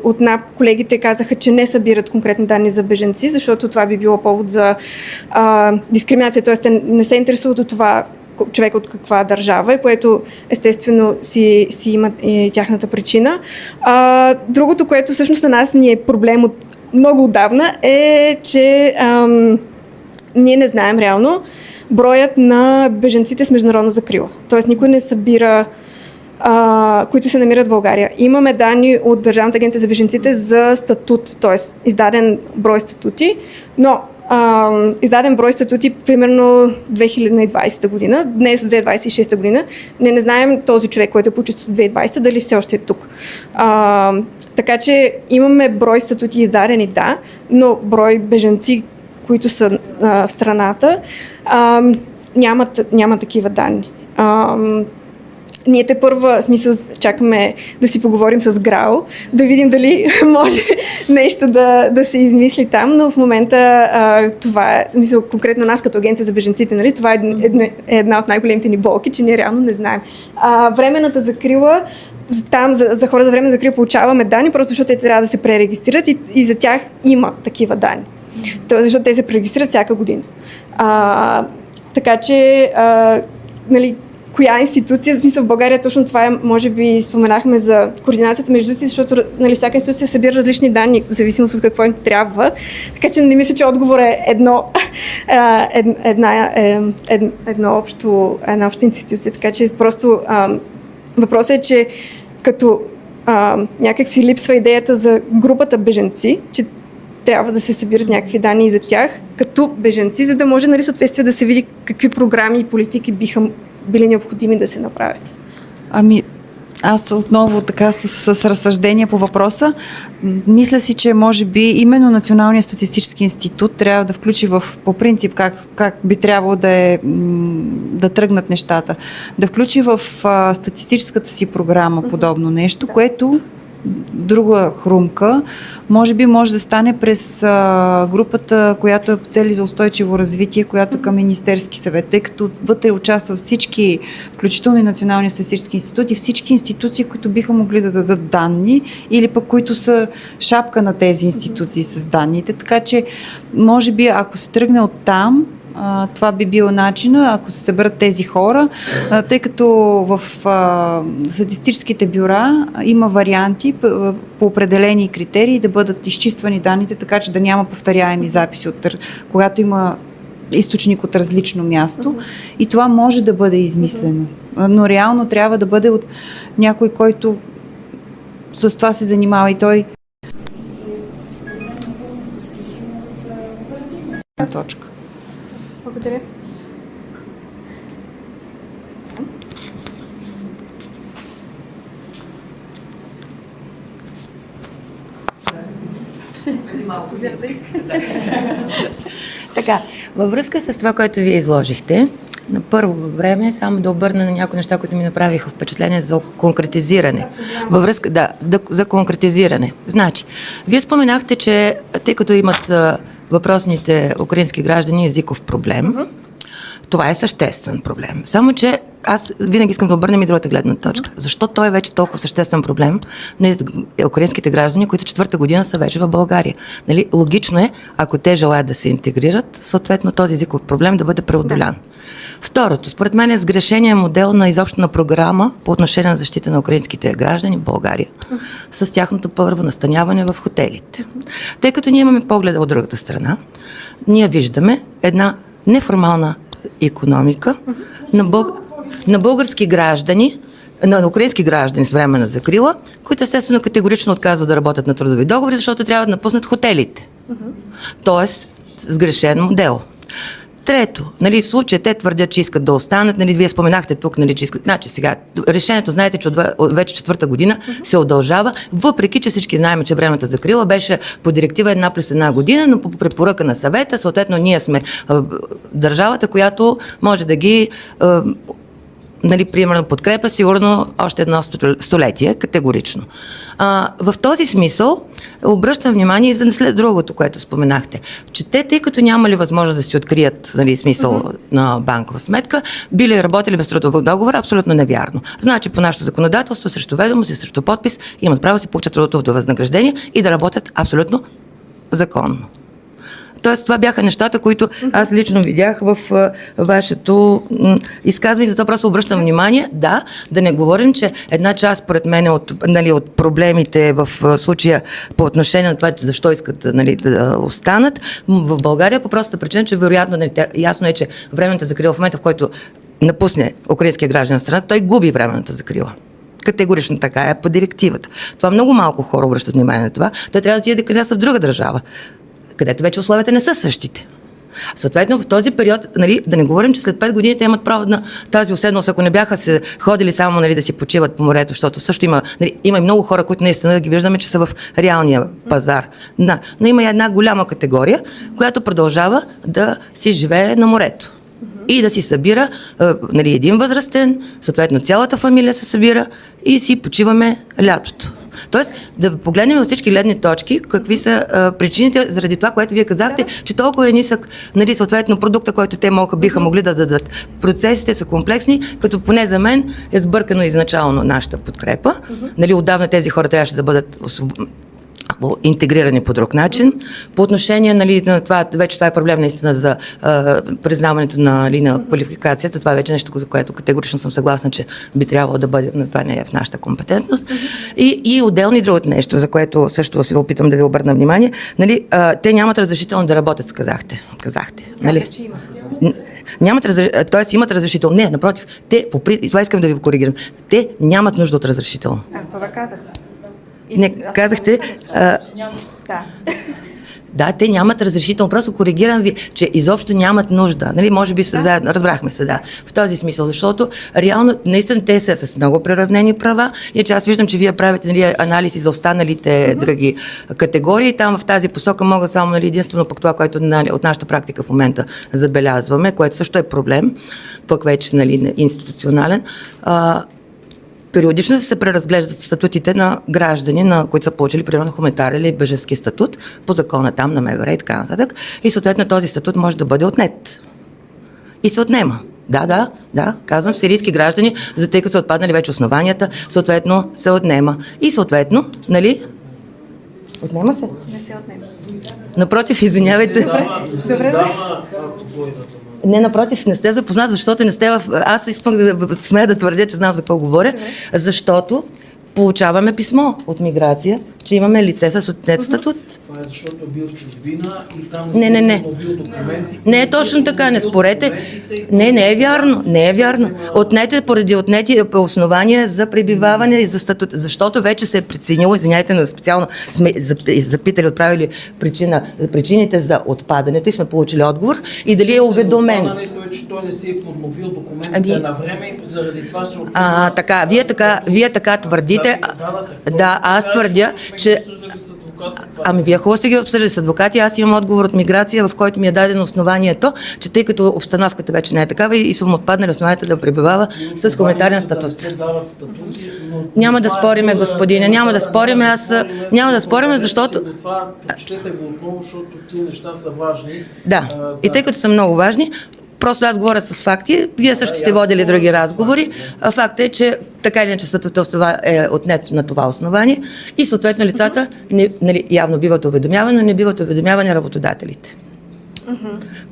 от НАП колегите казаха, че не събират конкретни данни за бежанци, защото това би било повод за дискриминация, т.е. те не се интересуват от това човек от каква държава е, което естествено си има и тяхната причина. Другото, което всъщност на нас ни е проблем от много отдавна е, че ние не знаем реално броят на бежанците с международна закрила. Тоест никой не събира които се намират в България. Имаме данни от Държавната агенция за бежанците за статут, т.е. издаден брой статути, но издаден брой статути примерно 2020 година, днес 2026 година, не знаем този човек, който е получил 2020, дали все още е тук. Така че имаме брой статути издадени, да, но брой бежанци, които са в страната, няма такива данни. Ние те първа, смисъл, чакаме да си поговорим с ГРАО, да видим дали може нещо да се измисли там, но в момента това е, смисъл, конкретно нас като агенция за бежанците, нали, това е една от най-големите ни болки, че ние реално не знаем. Временната закрила, там за хора за временна закрила получаваме данни, просто защото те трябва да се пререгистрират и за тях има такива данни. Тоест, защото те се пререгистрират всяка година. Така че, нали, коя институция, в смисъл в България точно това е, може би споменахме за координацията между институции, защото нали, всяка институция събира различни данни, в зависимост от какво им трябва. Така че не мисля, че отговор е една обща институция. Така че просто въпросът е, че като някак си липсва идеята за групата бежанци, че трябва да се събират някакви данни и за тях, като бежанци, за да може нали, съответствие да се види какви програми и политики биха били необходими да се направят. Аз отново така с разсъждения по въпроса, мисля си, че може би именно Националният статистически институт трябва да включи по принцип как би трябвало да тръгнат нещата. Да включи в статистическата си програма подобно нещо, което друга хрумка, може би може да стане през групата, която е по цели за устойчиво развитие, която към Министерски съвет, тъй като вътре участват всички, включително и Националния статистически институт и всички институции, които биха могли да дадат данни или пък които са шапка на тези институции с данните. Така че, може би, ако се тръгне от там, това би бил начина, ако се съберат тези хора, тъй като в статистическите бюра има варианти по определени критерии да бъдат изчиствани данните, така че да няма повторяеми записи, когато има източник от различно място. И това може да бъде измислено. Но реално трябва да бъде от някой, който с това се занимава и той. Така, във връзка с това, което вие изложихте, на първо време само да обърна на някои неща, които ми направиха впечатление за конкретизиране. Във връзка, за конкретизиране. Значи, вие споменахте, че тъй като имат въпросните украински граждани езиков проблем, това е съществен проблем. Само, че аз винаги искам да обърнем и другата гледна точка. Защо той е вече толкова съществен проблем на украинските граждани, които 4-та година са вече в България? Нали? Логично е, ако те желаят да се интегрират, съответно този езиков проблем да бъде преодолян. Второто, според мен е сгрешения модел на изобщо на програма по отношение на защита на украинските граждани в България с тяхното първо настаняване в хотелите. Тъй като ние имаме погледа от другата страна, ние виждаме една неформална икономика на български граждани, на украински граждани с временна закрила, които естествено категорично отказват да работят на трудови договори, защото трябва да напуснат хотелите. Тоест, сгрешен модел. Трето, нали, в случая те твърдят, че искат да останат, нали, вие споменахте тук, нали, че искат. Значи сега, решението, знаете, че от вече 4-та година се удължава, въпреки че всички знаем, че временната закрила беше по директива 1+1 година, но по препоръка на съвета, съответно ние сме държавата, която може да ги нали, примерно подкрепа, сигурно още едно столетие, категорично. В този смисъл обръщам внимание и за след другото, което споменахте, че те, тъй като нямали възможност да си открият нали, смисъл на банкова сметка, били работили без трудов договор, абсолютно невярно. Значи по нашето законодателство, срещу ведомост и срещу подпис имат право да си получат трудовото възнаграждение и да работят абсолютно законно. Тоест, това бяха нещата, които аз лично видях в вашето изказване. Затова просто обръщам внимание. Да не говорим, че една част, според мен, от проблемите в случая по отношение на това, защо искат нали, да останат, в България по простата причина, че вероятно, нали, ясно е, че временната закрила в момента, в който напусне украинския граждан на страната, той губи временната закрила. Категорично така е по директивата. Това много малко хора обръщат внимание на това. Той трябва да отиде да кандидатства в друга държава, където вече условията не са същите. Съответно, в този период, нали, да не говорим, че след 5 години те имат право на тази уседналост, ако не бяха се ходили само нали, да си почиват по морето, защото също има и много хора, които наистина да ги виждаме, че са в реалния пазар. Да, но има и една голяма категория, която продължава да си живее на морето. И да си събира нали, един възрастен, съответно цялата фамилия се събира и си почиваме лятото. Тоест, да погледнем от всички гледни точки, какви са причините заради това, което вие казахте, че толкова е нисък, нали, съответно, продукта, който те биха могли да дадат. Процесите са комплексни, като поне за мен е сбъркано изначално нашата подкрепа. Нали, отдавна тези хора трябваше да бъдат интегрирани по друг начин. По отношение нали, на това, вече това е проблем наистина за признаването на квалификацията. Това е вече нещо, за което категорично съм съгласна, че би трябвало да бъде, но това не е в нашата компетентност. И отделно и другото нещо, за което също се опитам да ви обърна внимание. Нали, те нямат разрешително да работят, казахте. Нали? Нямат т.е. имат разрешително. Не, напротив, това искам да ви коригирам. Те нямат нужда от разрешително. Аз това казах. Не, казахте... Да, те нямат разрешително. Просто коригирам ви, че изобщо нямат нужда. Нали, може би заедно, разбрахме се, да. В този смисъл, защото реално, наистина те са с много приравнени права. И че аз виждам, че вие правите нали, анализи за останалите други категории. Там в тази посока мога само нали, единствено пък това, което нали, от нашата практика в момента забелязваме, което също е проблем, пък вече нали, институционален. Периодично се преразглеждат статутите на граждани, които са получили примерно хуманитарен или бежански статут по закона там на МВР и така нататък. И съответно този статут може да бъде отнет. И се отнема. Да, казвам сирийски граждани, за тъй като са отпаднали вече основанията, съответно се отнема. И съответно, нали? Отнема се? Не се отнема. Напротив, извинявайте. Добре. Не, напротив, не сте запознат, защото не сте в... Аз искам да смея да твърдя, че знам за какво говоря, защото получаваме писмо от миграция, че имаме лице с отнет статут. Това е защото е бил в чужбина и там не е обновил документи. Не е точно така, не спорете. Не е вярно. Отнете поради отнети основания за пребиваване и за статут, защото вече се е преценило, извиняйте, но специално сме запитали, отправили причините за отпадането и сме получили отговор и дали е уведомен. Отпадането е, че той не си е подновил документите на време и заради това се така, вие така твърдите. Да, аз твърдя, че Ами вие хубаво сте ги обсъждали с адвокати. Аз имам отговор от миграция, в който ми е дадено основанието, че тъй като обстановката вече не е такава и съм отпаднали основанията да пребивава с хуманитарен статут. Няма да спориме, господине, няма да спориме, няма да спориме, защото... Това прочетете го отново, защото тия неща са важни. Да, и тъй като са много важни, просто аз говоря с факти, вие също сте водили други разговори. Факт е, че така или иначе статутът е отнет на това основание и съответно лицата явно биват уведомявани, но не биват уведомявани работодателите.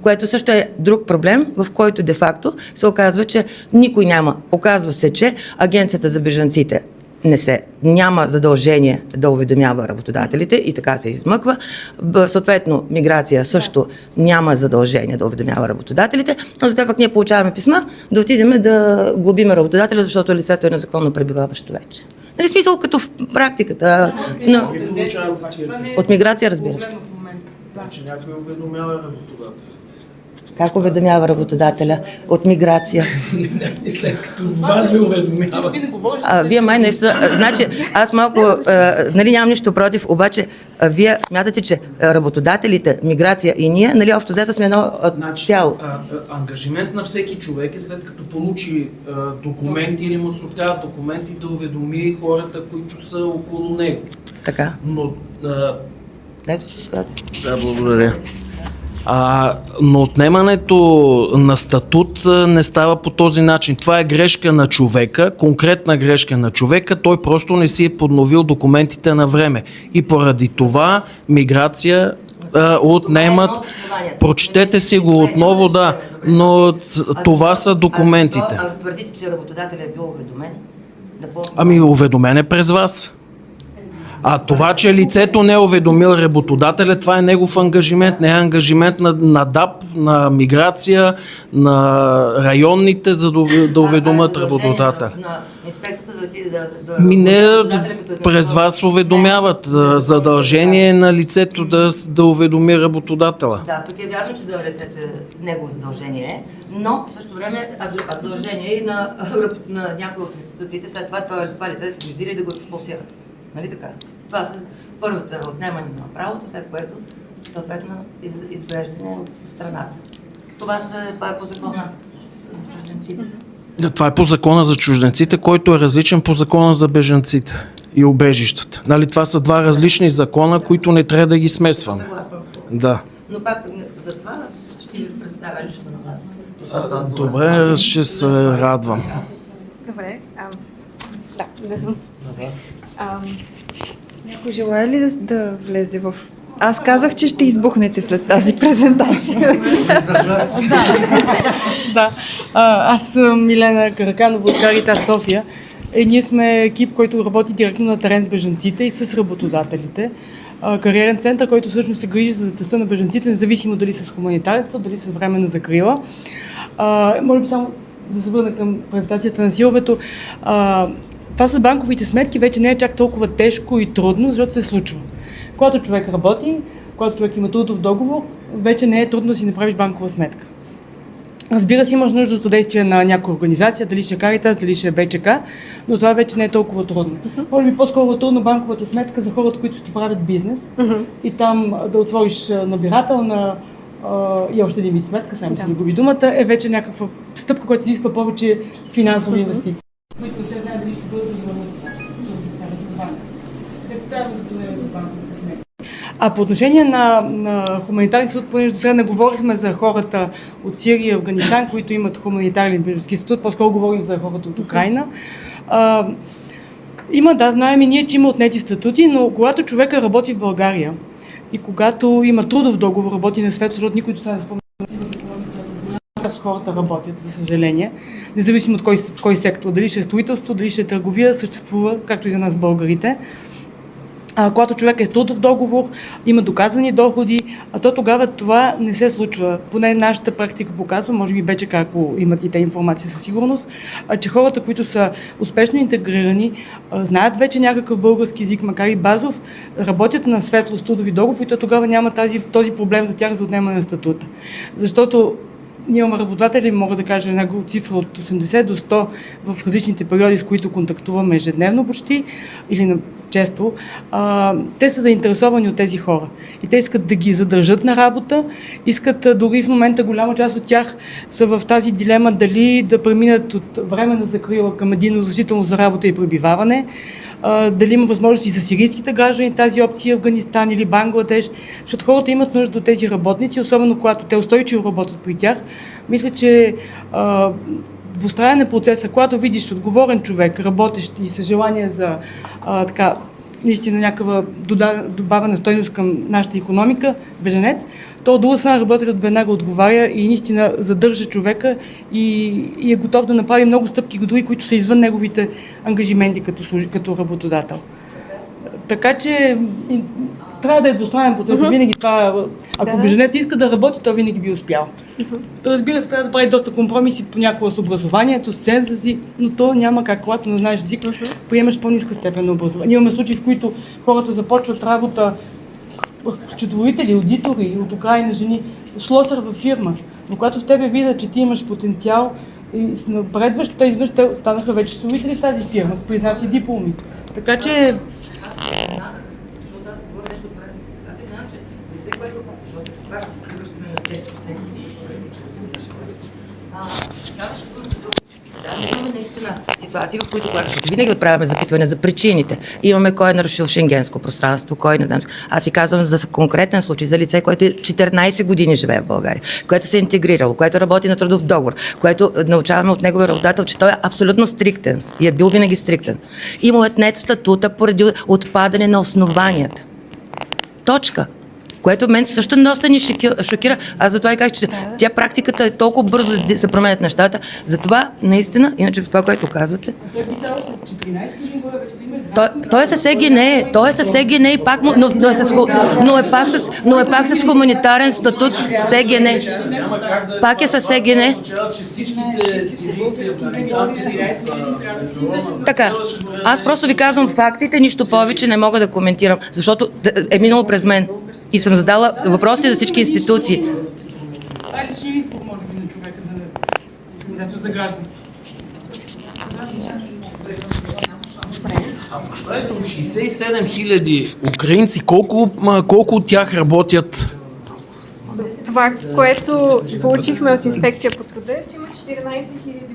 Което също е друг проблем, в който де-факто се оказва, че никой няма. Оказва се, че Агенцията за бежанците няма задължение да уведомява работодателите и така се измъква. Съответно, миграция също няма задължение да уведомява работодателите, но за това пък ние получаваме писма да отидем да глобиме работодателя, защото лицето е незаконно пребиваващо вече. Нали смисъл като в практиката? Но... От миграция, разбира се. Значи някой уведомява работодателите. Как уведомява работодателя? От миграция. След като вас ви уведомява. Вие май наистина... Значи, аз малко... нали нямам нищо против, обаче вие смятате, че работодателите, миграция и ние, нали общо взето сме едно цяло. Ангажимент на всеки човек е след като получи документи или му се отказват документи да уведоми хората, които са около него. Така. Но... Да, благодаря. Но отнемането на статут не става по този начин. Това е грешка на човека, конкретна грешка на човека. Той просто не си е подновил документите на време. И поради това миграция отнемат. Прочетете си го отново, да, но това са документите. Твърдите, че работодателят е бил уведомен? Ами уведомен е през вас. А това, че лицето не е уведомил работодателя, това е негов ангажимент, не е ангажимент на ДАП, на миграция, на районните, за да уведомят работодателя. На инспекцията да отиде да през вас уведомяват. Задължение на лицето да уведоми работодателя. Да, тук е вярно, че да лицето негово задължение, но в същото време задължение и на някои от институциите, след това лице се издира да го експулсират. Нали така? Това са първата отнемане на правото, след което съответно извеждане от страната. Това е по закона за чужденците. Да, това е по закона за чужденците, който е различен по закона за бежанците и убежищата. Нали, това са два различни закона, които не трябва да ги смесваме. Съгласна. Да. Но пак за това ще ви представя лично на вас. Добре, ще се радвам. Добре. Да, не знам. На вас. Някой желая ли да влезе в... Аз казах, че ще избухнете след тази презентация. Да. Аз съм Милена Караканова от Каритас София. Ние сме екип, който работи директно на терен с бежанците и с работодателите. Кариерен център, който всъщност се грижи за заетостта на бежанците, независимо дали с хуманитарство, дали с временна закрила. Може би само да се върна към презентацията на Силвето. Това с банковите сметки вече не е чак толкова тежко и трудно, защото се случва. Когато човек работи, когато човек има трудов договор, вече не е трудно да си направиш банкова сметка. Разбира се, имаш нужда от съдействие на някоя организация, дали ще е Каритас, дали ще е БЧК, но това вече не е толкова трудно. Може би по-скоро е трудно банковата сметка за хората, които ще правят бизнес и там да отвориш набирателна и още един вид сметка, само си загуби думата, е вече някаква стъпка, която изисква повече финансови инвестиции. Които не се знае дали ще бъдат развърнати в банка. Трябва да се доведе до банковата сметка. А по отношение на хуманитарен статут, понеже до сега не говорихме за хората от Сирия и Афганистан, които имат хуманитарен бежански статут, по-скоро говорим за хората от Украйна. Знаем и ние, че има отнети статути, но когато човека работи в България и когато има трудов договор, работи на светло, защото никой не спомня, хората работят, за съжаление, независимо от кой сектор, дали ще е строителство, дали ще е търговия, съществува, както и за нас българите. Когато човек е с трудов договор, има доказани доходи, то тогава това не се случва. Поне нашата практика показва, може би БЧК, ако имат и те информация със сигурност, че хората, които са успешно интегрирани, знаят вече някакъв български език, макар и базов, работят на светло с трудови договори, и то тогава няма този проблем за тях за отнемане на статута. Защото ние имаме работодатели, мога да кажа една цифра от 80 до 100 в различните периоди, с които контактуваме ежедневно почти или често. Те са заинтересовани от тези хора и те искат да ги задържат на работа, искат дори в момента голяма част от тях са в тази дилема дали да преминат от временна закрила към единно разрешително за работа и пребиваване, дали има възможности за сирийските граждани тази опция, Афганистан или Бангладеш, защото хората имат нужда от тези работници, особено когато те устойчиво работят при тях. Мисля, че в устраиване процеса, когато видиш отговорен човек, работещ и с желание за наистина някаква добавена стойност към нашата икономика, беженец, то от друга страна работодателят веднага отговаря и наистина задържа човека и е готов да направи много стъпки, дори които са извън неговите ангажименти като работодател. Така че трябва да е двустранен процес. Винаги това, ако беженец иска да работи, то винаги би успял. Разбира се, трябва да прави доста компромиси понякога с образованието, с ценза си, но то няма как, когато не знаеш език, приемаш по-ниска степен на образование. Имаме случаи, в които хората започват работа, счетоводители, аудитори от Украина жени, шлосър във фирма, но когато в тебе видят, че ти имаш потенциал и се напредваш, те станаха вече счетоводители в тази фирма, с признати дипломи. Така че имаме наистина ситуации, в които, защото винаги отправяме запитване за причините. Имаме кой е нарушил шенгенско пространство, кой не знам. Аз ви казвам за конкретен случай, за лице, което 14 години живее в България, което се е интегрирало, което работи на трудов договор, което научаваме от неговия работодател, че той е абсолютно стриктен и е бил винаги стриктен. И му е отнет статута поради отпадане на основанията. Точка. Което мен също доста ни шокира. Аз затова и казах, че тя практиката е толкова бързо да се променят нещата. Затова, наистина, иначе в това, което казвате... Той е с ЕГН и пак, но е пак с хуманитарен статут с ЕГН. Пак е с ЕГН. Така, аз просто ви казвам фактите, нищо повече не мога да коментирам, защото е минало през мен. И съм задала въпроси за всички институции. Личния избор, може би, на човека да не за гражданство. Ако ще 67 хиляди украинци, колко от тях работят? Това, което получихме от инспекция по труда, е, че има 14 000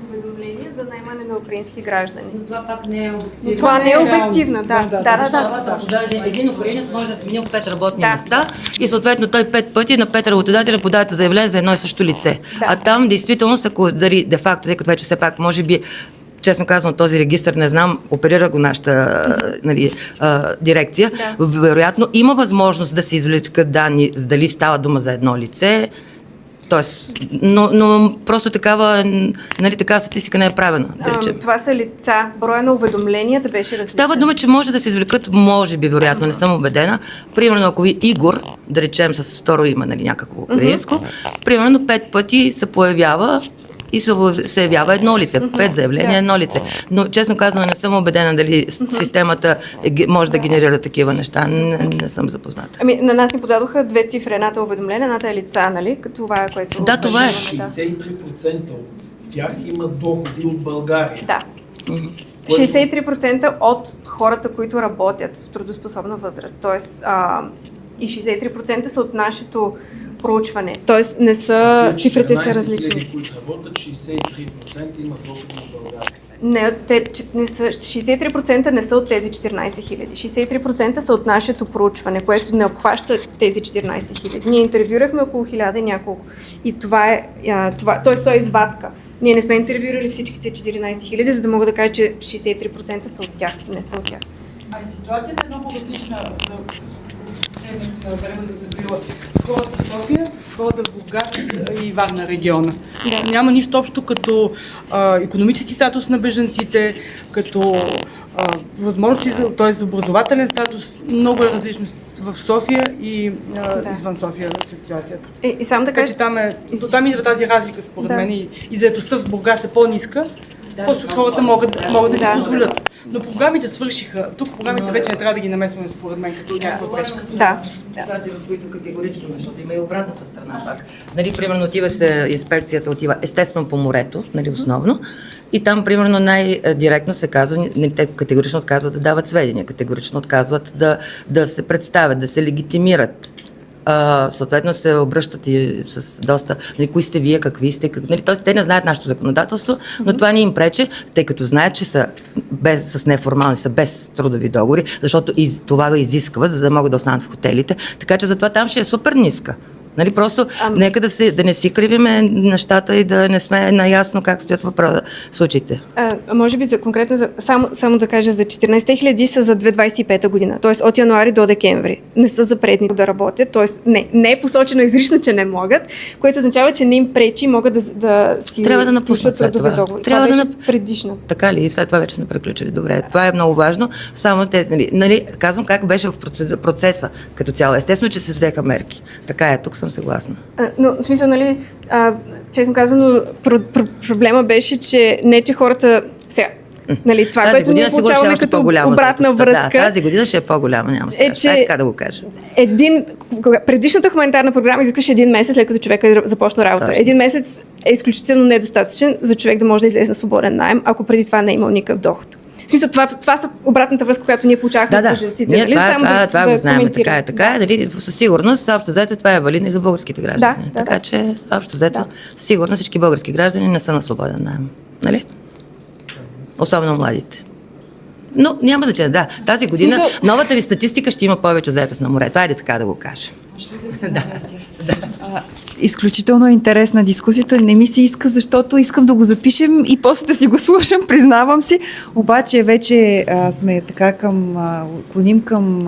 уведомления за наемане на украински граждани. Но това пак не е обективно. Но това не е обективно, Един украинец може да сменил 5 работни места и съответно той 5 пъти на 5 работодателя подават заявление за едно и също лице. Да. А там действително, ако дали де-факто, тъй като вече все пак може би, честно казвам, този регистър, не знам, оперира го нашата дирекция, вероятно има възможност да се извлекат данни, дали става дума за едно лице, тоест, но просто такава статистика не е правена. Това са лица, броя на уведомленията беше различен. Става дума, че може да се извлекат, може би, вероятно, не съм убедена. Примерно, ако ви Игор, да речем с второ име, някакво украинско, примерно 5 пъти се появява и се явява едно лице. 5 заявления, едно лице. Но, честно казано, не съм убедена дали системата може да генерира такива неща. Не съм запозната. На нас ни подадоха 2 цифри. Едната е уведомление, едната е лица, нали? Това е, което... Да, това е. 63% от тях имат доходи от България. Да. 63% от хората, които работят в трудоспособна възраст. Тоест, и 63% са от нашето проучване. Тоест, не са, цифрите са различни. Които работят, 63% имат доходи в България. Не, 63% не са от тези 14 000. 63% са от нашето проучване, което не обхваща тези 14 000. Ние интервюрахме около 1000 и няколко. И това е, т.е. той е извадка. Ние не сме интервюрали всичките 14 000, за да мога да кажа, че 63% са от тях, не са от тях. Ситуацията е много различна за времето закрила. Хората в София, хората в Бургас и Варна региона. Няма нищо общо като икономически статус на бежанците, като възможности, т.е. образователен статус. Много е различно в София и извън София ситуацията. И само да кажа, там идва тази разлика според мен и заетостта в Бургас е по-ниска Просто хората могат да си позволят. Но програмите свършиха. Тук програмите вече не трябва да ги намесваме според мен като някаква пречка. Да. Ситуации, в които категорично, защото има и обратната страна пак. Нали, примерно отива се, инспекцията отива естествено по морето, нали, основно, и там примерно най-директно се казва, те категорично отказват да дават сведения, категорично отказват да се представят, да се легитимират. Съответно се обръщат и с доста, нали, кои сте вие, какви сте, нали, т.е. те не знаят нашето законодателство, но това не им пречи, тъй като знаят, че са с неформални, са без трудови договори, защото това го изискват, за да могат да останат в хотелите, така че затова там ще е супер ниска. Нали, просто нека да не си кривиме нещата и да не сме наясно как стоят случаите. Може би конкретно, само да кажа, за 14 000 са за 2025 година, т.е. от януари до декември. Не са за предни да работят, т.е. не е посочено изрично, че не могат, което означава, че не им пречи, могат да си трябва да напуснат след това. Това беше предишно. Така ли? И след това вече сме приключили. Добре, това е много важно. Само тези, нали, казвам как беше в процеса като цяло. Естествено, че се взеха мерки. Така е, тук съм съгласна. Но в смисъл, нали, честно казано, проблема беше, че не, че хората сега, нали, това, тази което ние получаваме като обратна връзка. Да, тази година ще е по-голяма, няма страшно. Така да го кажа. Предишната хуманитарна програма изискваше 1 месец, след като човек е започнал работа. Точно. 1 месец е изключително недостатъчен за човек да може да излезе на свободен наем, ако преди това не е имал никакъв доход. В смисъл, това са обратната връзка, която ние получавахме от бежанците. Ние нали? това го знаем, така е, нали, със сигурност, общо взето това е валидно и за българските граждани. Така че, общо взето, сигурно всички български граждани не са на свободен наем. Нали? Особено младите. Но няма значение, да. Тази година новата ви статистика ще има повече заетост на морето. Айде така да го кажем. Изключително интересна дискусията. Не ми се иска, защото искам да го запишем и после да си го слушам, признавам си. Обаче вече сме така клоним към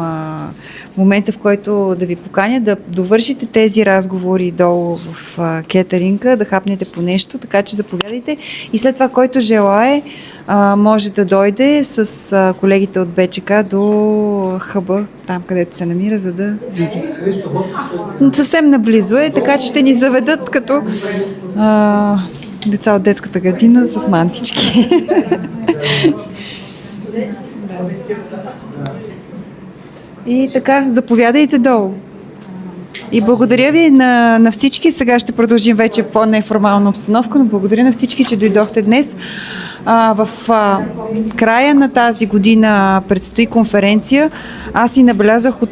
момента, в който да ви поканя да довършите тези разговори долу в кетеринга, да хапнете по нещо, така че заповядайте. И след това, който желае, може да дойде с колегите от БЧК до хъба, там където се намира, за да види. Съвсем наблизо е, така че ще ни заведат като деца от детската градина с мантички. И така, заповядайте долу. И благодаря ви на всички. Сега ще продължим вече в по-неформална обстановка, но благодаря на всички, че дойдохте днес. В края на тази година предстои конференция. Аз и набелязах от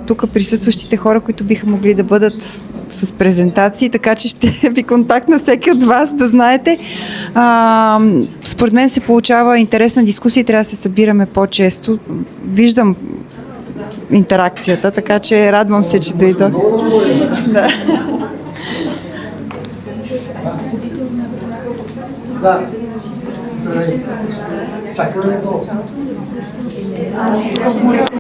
тук присъстващите хора, които биха могли да бъдат с презентации, така че ще ви контактна всеки от вас, да знаете. Според мен се получава интересна дискусия и трябва да се събираме по-често. Виждам интеракцията, така че радвам се, че дойдох. Да. Чакай.